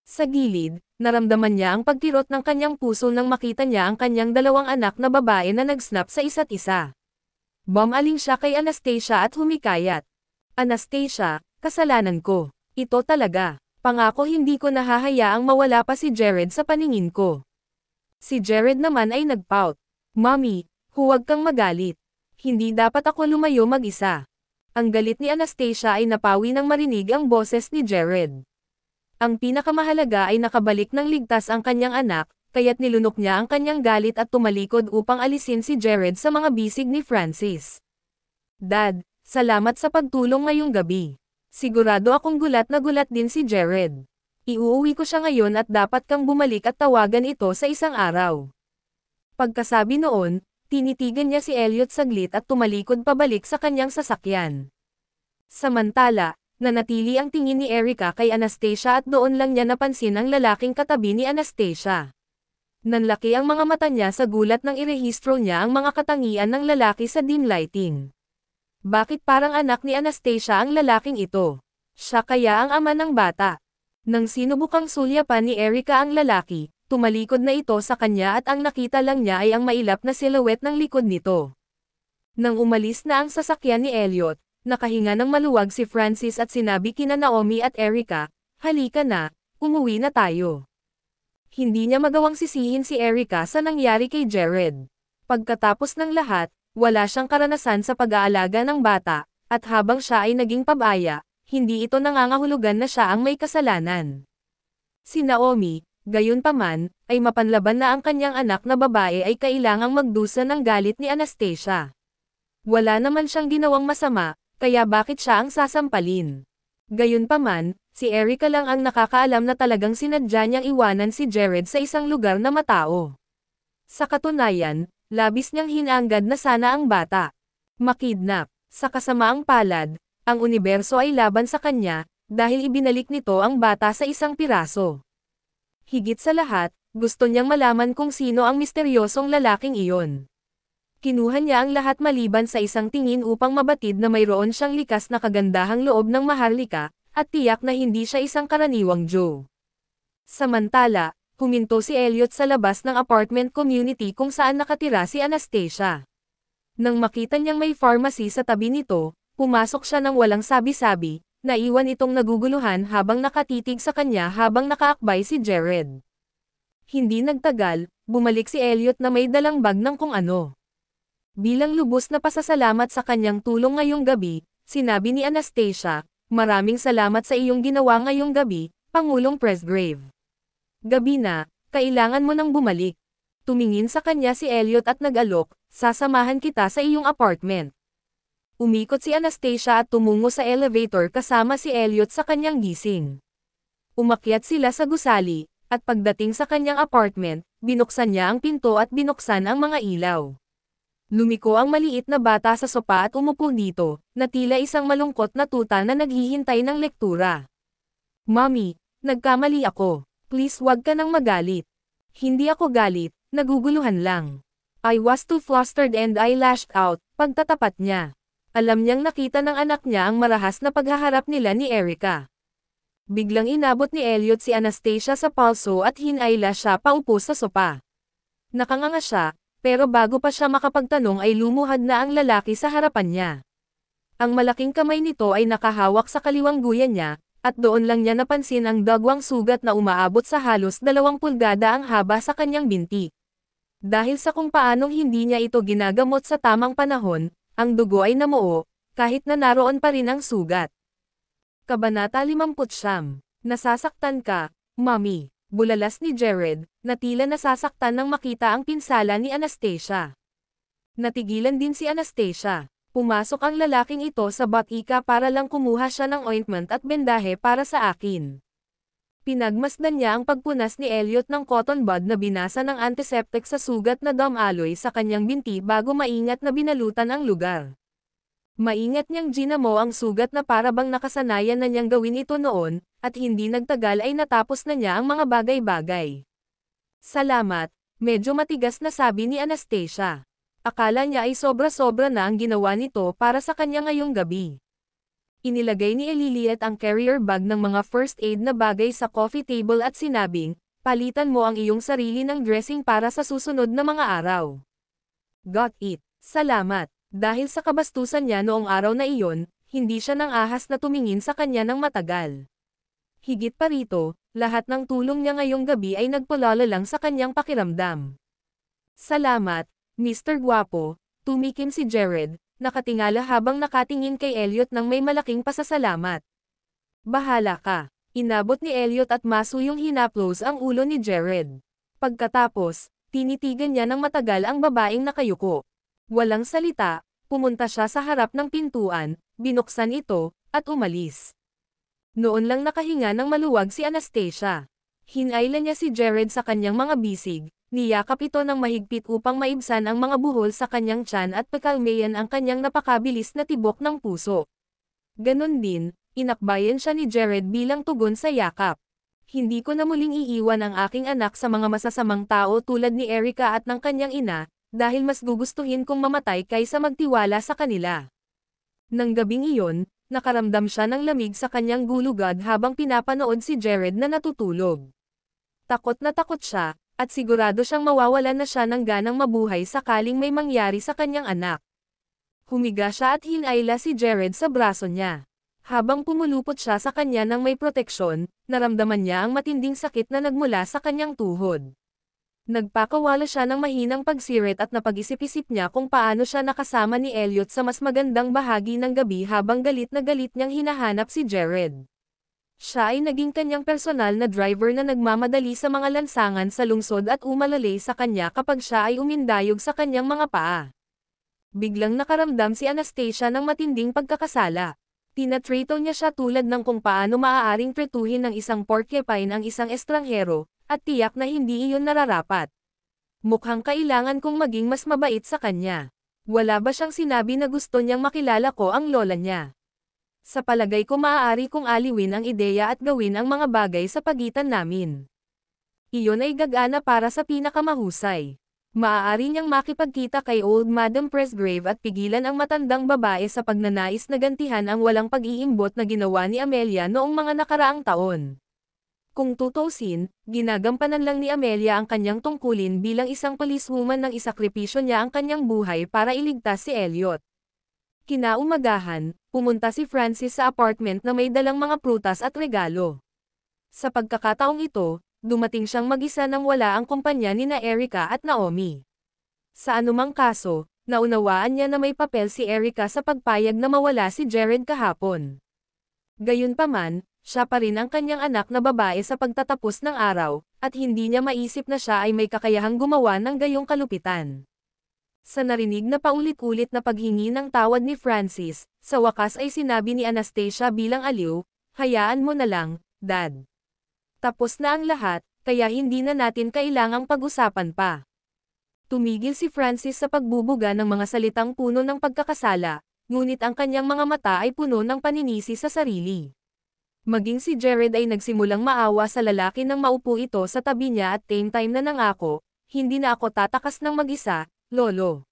Sa gilid, naramdaman niya ang pagkirot ng kanyang puso nang makita niya ang kanyang dalawang anak na babae na nag-snap sa isa't isa. Bumaling siya kay Anastasia at humikayat. Anastasia, kasalanan ko. Ito talaga. Pangako hindi ko nahahayaang mawala pa si Jared sa paningin ko. Si Jared naman ay nagpout. Mommy, huwag kang magalit. Hindi dapat ako lumayo mag-isa. Ang galit ni Anastasia ay napawi nang marinig ang boses ni Jared. Ang pinakamahalaga ay nakabalik ng ligtas ang kanyang anak, kaya't nilunok niya ang kanyang galit at tumalikod upang alisin si Jared sa mga bisig ni Francis. Dad, salamat sa pagtulong ngayong gabi. Sigurado akong gulat na gulat din si Jared. Iuuwi ko siya ngayon at dapat kang bumalik at tawagan ito sa isang araw. Pagkasabi noon, tinitigan niya si Elliot saglit at tumalikod pabalik sa kanyang sasakyan. Samantala, nanatili ang tingin ni Erica kay Anastasia at doon lang niya napansin ang lalaking katabi ni Anastasia. Nanlaki ang mga mata niya sa gulat nang irehistro niya ang mga katangian ng lalaki sa dim lighting. Bakit parang anak ni Anastasia ang lalaking ito? Siya kaya ang ama ng bata? Nang sinubukang sulyapan ni Erica ang lalaki, tumalikod na ito sa kanya at ang nakita lang niya ay ang mailap na silhouette ng likod nito. Nang umalis na ang sasakyan ni Elliot, nakahinga ng maluwag si Francis at sinabi kina Naomi at Erica, halika na, umuwi na tayo. Hindi niya magawang sisihin si Erica sa nangyari kay Jared. Pagkatapos ng lahat, wala siyang karanasan sa pag-aalaga ng bata, at habang siya ay naging pabaya, hindi ito nangangahulugan na siya ang may kasalanan. Si Naomi, gayunpaman, ay mapanlaban na ang kanyang anak na babae ay kailangang magdusa ng galit ni Anastasia. Wala naman siyang ginawang masama, kaya bakit siya ang sasampalin? Gayunpaman, si Erica lang ang nakakaalam na talagang sinadya niyang iwanan si Jared sa isang lugar na matao. Sa katunayan, labis niyang hinanggad na sana ang bata makidnap. Sa kasamaang palad, ang universo ay laban sa kanya, dahil ibinalik nito ang bata sa isang piraso. Higit sa lahat, gusto niyang malaman kung sino ang misteryosong lalaking iyon. Kinuha niya ang lahat maliban sa isang tingin upang mabatid na mayroon siyang likas na kagandahang loob ng maharlika, at tiyak na hindi siya isang karaniwang Joe. Samantala, huminto si Elliot sa labas ng apartment community kung saan nakatira si Anastasia. Nang makita niyang may pharmacy sa tabi nito, pumasok siya ng walang sabi-sabi, naiwan itong naguguluhan habang nakatitig sa kanya habang nakaakbay si Jared. Hindi nagtagal, bumalik si Elliot na may dalang bag ng kung ano. Bilang lubos na pasasalamat sa kanyang tulong ngayong gabi, sinabi ni Anastasia, maraming salamat sa iyong ginawa ngayong gabi, Pangulong Presgrave. Gabi na, kailangan mo nang bumalik. Tumingin sa kanya si Elliot at nag-alok, sasamahan kita sa iyong apartment. Umikot si Anastasia at tumungo sa elevator kasama si Elliot sa kanyang gising. Umakyat sila sa gusali, at pagdating sa kanyang apartment, binuksan niya ang pinto at binuksan ang mga ilaw. Lumiko ang maliit na bata sa sopa at umupo dito, na tila isang malungkot na tuta na naghihintay ng lektura. Mommy, nagkamali ako. Please wag ka nang magalit. Hindi ako galit, naguguluhan lang. I was too flustered and I lashed out, pagtatapat niya. Alam niyang nakita ng anak niya ang marahas na paghaharap nila ni Erica. Biglang inabot ni Elliot si Anastasia sa palso at hinayla siya paupo sa sopa. Nakanganga siya, pero bago pa siya makapagtanong ay lumuhad na ang lalaki sa harapan niya. Ang malaking kamay nito ay nakahawak sa kaliwang guyan niya, at doon lang niya napansin ang dagwang sugat na umaabot sa halos 2 pulgada ang haba sa kanyang binti. Dahil sa kung paanong hindi niya ito ginagamot sa tamang panahon, ang dugo ay namuo, kahit na naroon pa rin ang sugat. Kabanata 59. Nasasaktan ka, Mommy. Bulalas ni Jared, na tila nasasaktan nang makita ang pinsala ni Anastasia. Natigilan din si Anastasia. Pumasok ang lalaking ito sa batika para lang kumuha siya ng ointment at bendahe para sa akin. Pinagmasdan niya ang pagpunas ni Elliot ng cotton bud na binasa ng antiseptic sa sugat na damaloy sa kanyang binti bago maingat na binalutan ang lugar. Maingat niyang ginamo ang sugat na para bang nakasanayan na niyang gawin ito noon, at hindi nagtagal ay natapos na niya ang mga bagay-bagay. Salamat, medyo matigas na sabi ni Anastasia. Akala niya ay sobra-sobra na ang ginawa nito para sa kanya ngayong gabi. Inilagay ni Eliliet ang carrier bag ng mga first aid na bagay sa coffee table at sinabing, palitan mo ang iyong sarili ng dressing para sa susunod na mga araw. Got it. Salamat. Dahil sa kabastusan niya noong araw na iyon, hindi siya nang ahas na tumingin sa kanya ng matagal. Higit pa rito, lahat ng tulong niya ngayong gabi ay nagpalala lang sa kanyang pakiramdam. Salamat, Mr. Guapo, tumikim si Jared, nakatingala habang nakatingin kay Elliot ng may malaking pasasalamat. Bahala ka. Inabot ni Elliot at masuyong hinaplos ang ulo ni Jared. Pagkatapos, tinitigan niya ng matagal ang babaeng nakayuko. Walang salita, pumunta siya sa harap ng pintuan, binuksan ito, at umalis. Noon lang nakahinga ng maluwag si Anastasia. Hinailan niya si Jared sa kanyang mga bisig, niyakap ito ng mahigpit upang maibsan ang mga buhol sa kanyang tiyan at pakalmayan ang kanyang napakabilis na tibok ng puso. Ganon din, inakbayan siya ni Jared bilang tugon sa yakap. Hindi ko na muling iiwan ang aking anak sa mga masasamang tao tulad ni Erica at ng kanyang ina, dahil mas gugustuhin kong mamatay kaysa magtiwala sa kanila. Nang gabing iyon, nakaramdam siya ng lamig sa kanyang gulugad habang pinapanood si Jared na natutulog. Takot siya, at sigurado siyang mawawalan na siya ng ganang mabuhay sakaling may mangyari sa kanyang anak. Humiga siya at hinayla si Jared sa braso niya. Habang pumulupot siya sa kanya ng may proteksyon, naramdaman niya ang matinding sakit na nagmula sa kanyang tuhod. Nagpakawala siya ng mahinang pagsirit at napag-isip-isip niya kung paano siya nakasama ni Elliot sa mas magandang bahagi ng gabi habang galit na galit niyang hinahanap si Jared. Siya ay naging kanyang personal na driver na nagmamadali sa mga lansangan sa lungsod at umalalay sa kanya kapag siya ay umindayog sa kanyang mga paa. Biglang nakaramdam si Anastasia ng matinding pagkakasala. Tinatrito niya siya tulad ng kung paano maaaring pretuhin ng isang porcupine ang isang estranghero, at tiyak na hindi iyon nararapat. Mukhang kailangan kong maging mas mabait sa kanya. Wala ba siyang sinabi na gusto niyang makilala ko ang lola niya? Sa palagay ko maaari kong aliwin ang ideya at gawin ang mga bagay sa pagitan namin. Iyon ay gagana para sa pinakamahusay. Maaari niyang makipagkita kay Old Madam Presgrave at pigilan ang matandang babae sa pagnanais na gantihan ang walang pag-iimbot na ginawa ni Amelia noong mga nakaraang taon. Kung tutuusin, ginagampanan lang ni Amelia ang kanyang tungkulin bilang isang policewoman nang isakripisyo niya ang kanyang buhay para iligtas si Elliot. Kinaumagahan, pumunta si Francis sa apartment na may dalang mga prutas at regalo. Sa pagkakataong ito, dumating siyang mag-isa nang wala ang kumpanya ni na Erica at Naomi. Sa anumang kaso, naunawaan niya na may papel si Erica sa pagpayag na mawala si Jared kahapon. Gayunpaman, siya pa rin ang kanyang anak na babae sa pagtatapos ng araw, at hindi niya maisip na siya ay may kakayahang gumawa ng gayong kalupitan. Sa narinig na paulit-ulit na paghingi ng tawad ni Francis, sa wakas ay sinabi ni Anastasia bilang aliw, hayaan mo na lang, Dad. Tapos na ang lahat, kaya hindi na natin kailangang pag-usapan pa. Tumigil si Francis sa pagbubuga ng mga salitang puno ng pagkakasala, ngunit ang kanyang mga mata ay puno ng paninisi sa sarili. Maging si Jared ay nagsimulang maawa sa lalaki nang maupo ito sa tabi niya at same time na nangako, hindi na ako tatakas ng mag-isa, Lolo.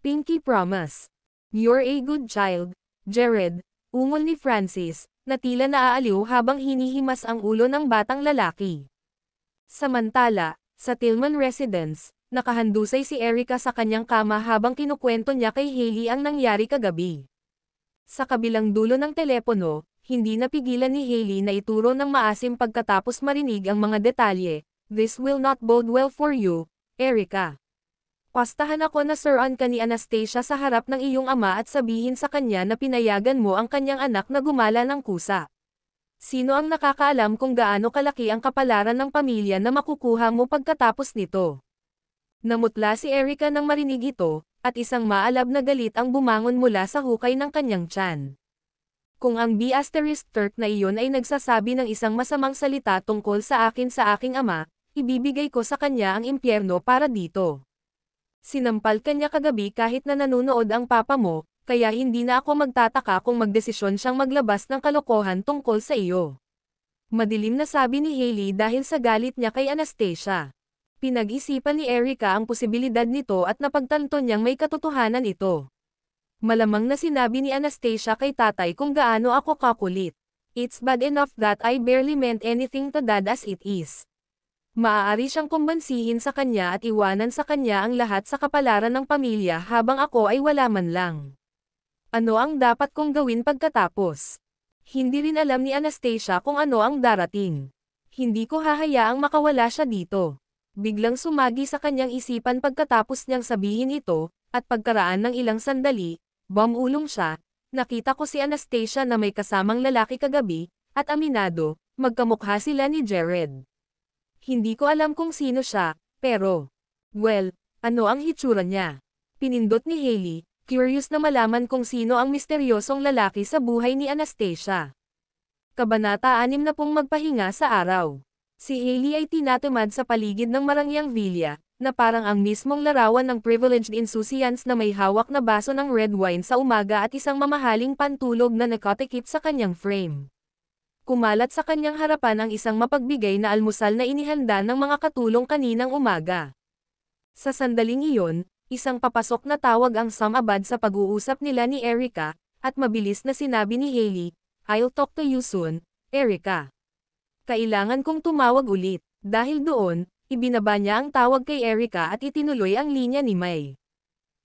Pinky promise. You're a good child, Jared, ungol ni Francis, na tila naaaliw habang hinihimas ang ulo ng batang lalaki. Samantala, sa Tillman Residence, nakahandusay si Erica sa kanyang kama habang kinukwento niya kay Hailey ang nangyari kagabi. Sa kabilang dulo ng telepono, hindi napigilan ni Hailey na ituro ng maasim pagkatapos marinig ang mga detalye. This will not bode well for you, Erica. Pastahan ako na suran ka ni Anastasia sa harap ng iyong ama at sabihin sa kanya na pinayagan mo ang kanyang anak na gumala ng kusa. Sino ang nakakaalam kung gaano kalaki ang kapalaran ng pamilya na makukuha mo pagkatapos nito? Namutla si Erica nang marinig ito, at isang maalab na galit ang bumangon mula sa hukay ng kanyang tiyan. Kung ang B*Turk na iyon ay nagsasabi ng isang masamang salita tungkol sa akin sa aking ama, ibibigay ko sa kanya ang impyerno para dito. Sinampal kanya kagabi kahit na nanonood ang papa mo, kaya hindi na ako magtataka kung magdesisyon siyang maglabas ng kalokohan tungkol sa iyo. Madilim na sabi ni Hailey dahil sa galit niya kay Anastasia. Pinag-isipan ni Erica ang posibilidad nito at napagtanto niyang may katotohanan ito. Malamang na sinabi ni Anastasia kay tatay kung gaano ako kakulit. It's bad enough that I barely meant anything to dad as it is. Maaari siyang kumbansihin sa kanya at iwanan sa kanya ang lahat sa kapalaran ng pamilya habang ako ay wala man lang. Ano ang dapat kong gawin pagkatapos? Hindi rin alam ni Anastasia kung ano ang darating. Hindi ko hahayaang makawala siya dito. Biglang sumagi sa kanyang isipan pagkatapos niyang sabihin ito, at pagkaraan ng ilang sandali, bumulong siya, nakita ko si Anastasia na may kasamang lalaki kagabi, at aminado, magkamukha sila ni Jared. Hindi ko alam kung sino siya, pero, well, ano ang hitsura niya? Pinindot ni Hailey, curious na malaman kung sino ang misteryosong lalaki sa buhay ni Anastasia. Kabanata 6 magpahinga sa araw. Si Hailey ay tinatamad sa paligid ng marangyang villa, na parang ang mismong larawan ng privileged insouciance na may hawak na baso ng red wine sa umaga at isang mamahaling pantulog na nakatikip sa kanyang frame. Kumalat sa kanyang harapan ang isang mapagbigay na almusal na inihanda ng mga katulong kaninang umaga. Sa sandaling iyon, isang papasok na tawag ang sumabad sa pag-uusap nila ni Erica, at mabilis na sinabi ni Hailey, "I'll talk to you soon, Erica." Kailangan kong tumawag ulit. Dahil doon, ibinaba niya ang tawag kay Erica at itinuloy ang linya ni May.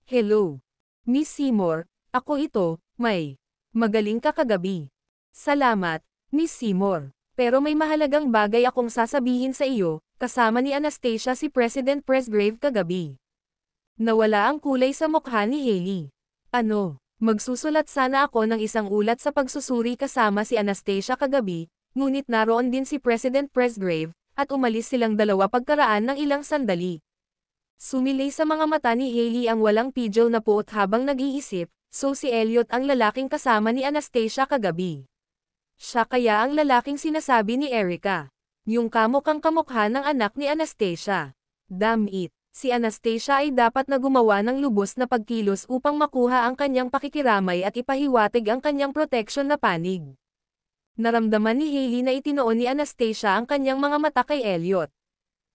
"Hello, Miss Seymour, ako ito, May. Magaling ka kagabi." "Salamat, Miss Seymour. Pero may mahalagang bagay akong sasabihin sa iyo," kasama ni Anastasia si President Presgrave kagabi. Nawala ang kulay sa mukha ni Hailey. "Ano? Magsusulat sana ako ng isang ulat sa pagsusuri kasama si Anastasia kagabi, ngunit naroon din si President Presgrave, at umalis silang dalawa pagkaraan ng ilang sandali." Sumilay sa mga mata ni Hailey ang walang pidgel na puot habang nag-iisip, so si Elliot ang lalaking kasama ni Anastasia kagabi. Siya kaya ang lalaking sinasabi ni Erica. Yung kamukhang kamukha ng anak ni Anastasia. Damn it, si Anastasia ay dapat na gumawa ng lubos na pagkilos upang makuha ang kanyang pakikiramay at ipahiwatig ang kanyang protection na panig. Naramdaman ni Hailey na itinoon ni Anastasia ang kanyang mga mata kay Elliot.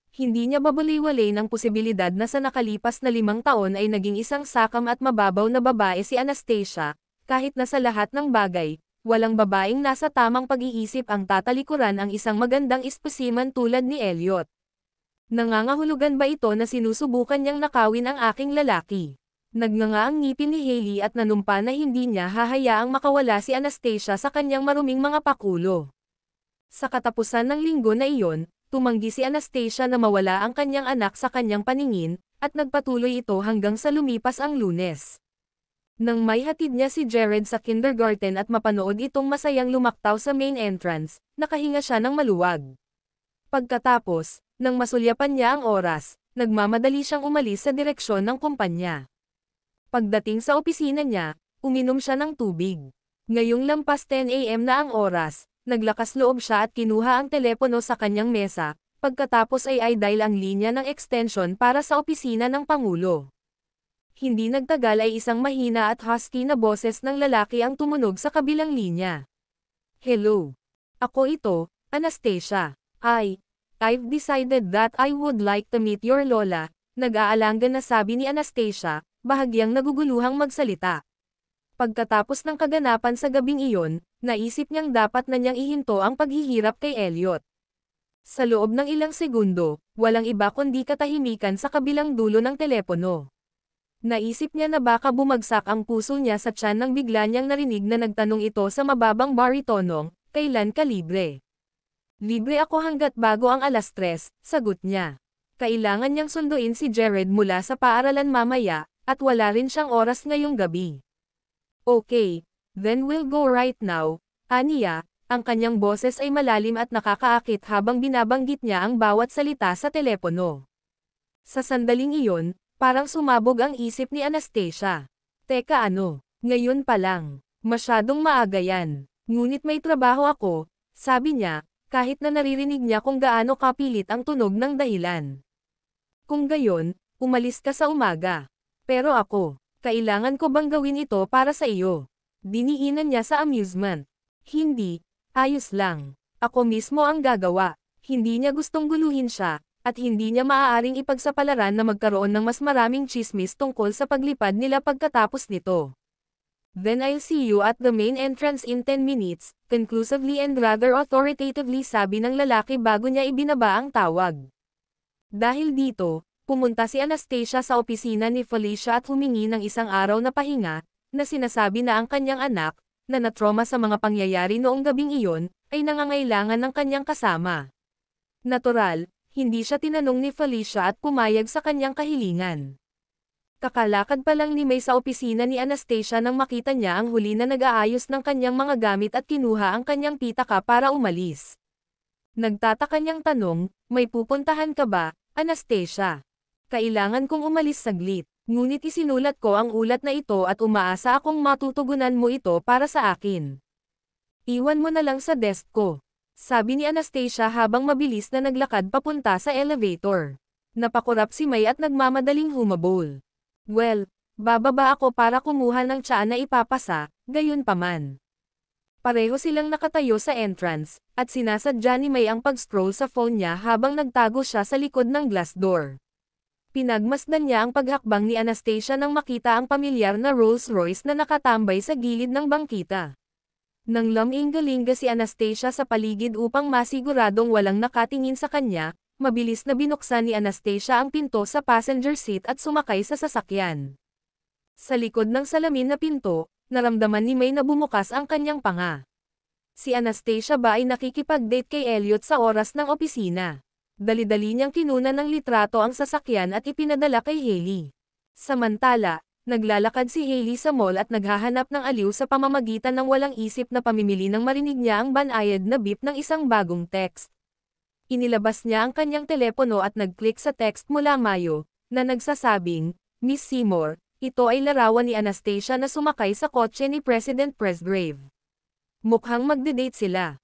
Hindi niya babaliwalay ng posibilidad na sa nakalipas na 5 taon ay naging isang sakam at mababaw na babae si Anastasia, kahit na sa lahat ng bagay, walang babaeng nasa tamang pag-iisip ang tatalikuran ang isang magandang espesimen tulad ni Elliot. Nangangahulugan ba ito na sinusubukan niyang nakawin ang aking lalaki? Nagnganga ang ngipin ni Hailey at nanumpa na hindi niya hahayaang makawala si Anastasia sa kanyang maruming mga pakulo. Sa katapusan ng linggo na iyon, tumanggi si Anastasia na mawala ang kanyang anak sa kanyang paningin, at nagpatuloy ito hanggang sa lumipas ang Lunes. Nang may hatid niya si Jared sa kindergarten at mapanood itong masayang lumaktaw sa main entrance, nakahinga siya ng maluwag. Pagkatapos, nang masulyapan niya ang oras, nagmamadali siyang umalis sa direksyon ng kumpanya. Pagdating sa opisina niya, uminom siya ng tubig. Ngayong lampas 10 AM na ang oras, naglakas loob siya at kinuha ang telepono sa kanyang mesa, pagkatapos ay i-dial ang linya ng extension para sa opisina ng Pangulo. Hindi nagtagal ay isang mahina at husky na boses ng lalaki ang tumunog sa kabilang linya. "Hello. Ako ito, Anastasia. I've decided that I would like to meet your lola," nag-aalangan na sabi ni Anastasia, bahagyang naguguluhang magsalita. Pagkatapos ng kaganapan sa gabing iyon, naisip niyang dapat na niyang ihinto ang paghihirap kay Elliot. Sa loob ng ilang segundo, walang iba kundi katahimikan sa kabilang dulo ng telepono. Naisip niya na baka bumagsak ang puso niya sa tiyan nang bigla niyang narinig na nagtanong ito sa mababang baritonong, "Kailan ka libre?" "Libre ako hanggat bago ang 3:00, sagot niya. Kailangan niyang sunduin si Jared mula sa paaralan mamaya, at wala rin siyang oras ngayong gabi. "Okay, then we'll go right now," aniya. Ang kanyang boses ay malalim at nakakaakit habang binabanggit niya ang bawat salita sa telepono. Sa sandaling iyon, parang sumabog ang isip ni Anastasia. Teka ano, ngayon pa lang, masyadong maaga yan. Ngunit may trabaho ako, sabi niya, kahit na naririnig niya kung gaano kapilit ang tunog ng dahilan. Kung gayon, umalis ka sa umaga. Pero ako, kailangan ko bang gawin ito para sa iyo? Diniinan niya sa amusement. Hindi, ayos lang. Ako mismo ang gagawa. Hindi niya gustong guluhin siya, at hindi niya maaaring ipagsapalaran na magkaroon ng mas maraming chismis tungkol sa paglipad nila pagkatapos nito. "Then I'll see you at the main entrance in 10 minutes, conclusively and rather authoritatively sabi ng lalaki bago niya ibinaba ang tawag. Dahil dito, pumunta si Anastasia sa opisina ni Felicia at humingi ng isang araw na pahinga, na sinasabi na ang kanyang anak, na natroma sa mga pangyayari noong gabing iyon, ay nangangailangan ng kanyang kasama. Natural, hindi siya tinanong ni Felicia at pumayag sa kanyang kahilingan. Kakalakad pa lang ni May sa opisina ni Anastasia nang makita niya ang huli na nag-aayos ng kanyang mga gamit at kinuha ang kanyang pitaka para umalis. Nagtataka niyang tanong, "May pupuntahan ka ba, Anastasia?" "Kailangan kong umalis saglit, ngunit isinulat ko ang ulat na ito at umaasa akong matutugunan mo ito para sa akin. Iwan mo na lang sa desk ko," sabi ni Anastasia habang mabilis na naglakad papunta sa elevator. Napakurap si May at nagmamadaling humabol. "Well, bababa ako para kumuha ng tsaa na ipapasa, gayunpaman." Pareho silang nakatayo sa entrance, at sinasadya ni May ang pag-scroll sa phone niya habang nagtago siya sa likod ng glass door. Pinagmasdan niya ang paghakbang ni Anastasia nang makita ang pamilyar na Rolls-Royce na nakatambay sa gilid ng bangkita. Nang laminggalinga si Anastasia sa paligid upang masiguradong walang nakatingin sa kanya, mabilis na binuksan ni Anastasia ang pinto sa passenger seat at sumakay sa sasakyan. Sa likod ng salamin na pinto, naramdaman ni May na bumukas ang kanyang panga. Si Anastasia ba ay nakikipag-date kay Elliot sa oras ng opisina? Dali-dali niyang kinunan ng litrato ang sasakyan at ipinadala kay Hailey. Samantala, naglalakad si Hailey sa mall at naghahanap ng aliw sa pamamagitan ng walang isip na pamimili nang marinig niya ang banayad na beep ng isang bagong text. Inilabas niya ang kanyang telepono at nag-click sa text mula Mayo, na nagsasabing, "Miss Seymour, ito ay larawan ni Anastasia na sumakay sa kotse ni President Presgrave. Mukhang magde-date sila."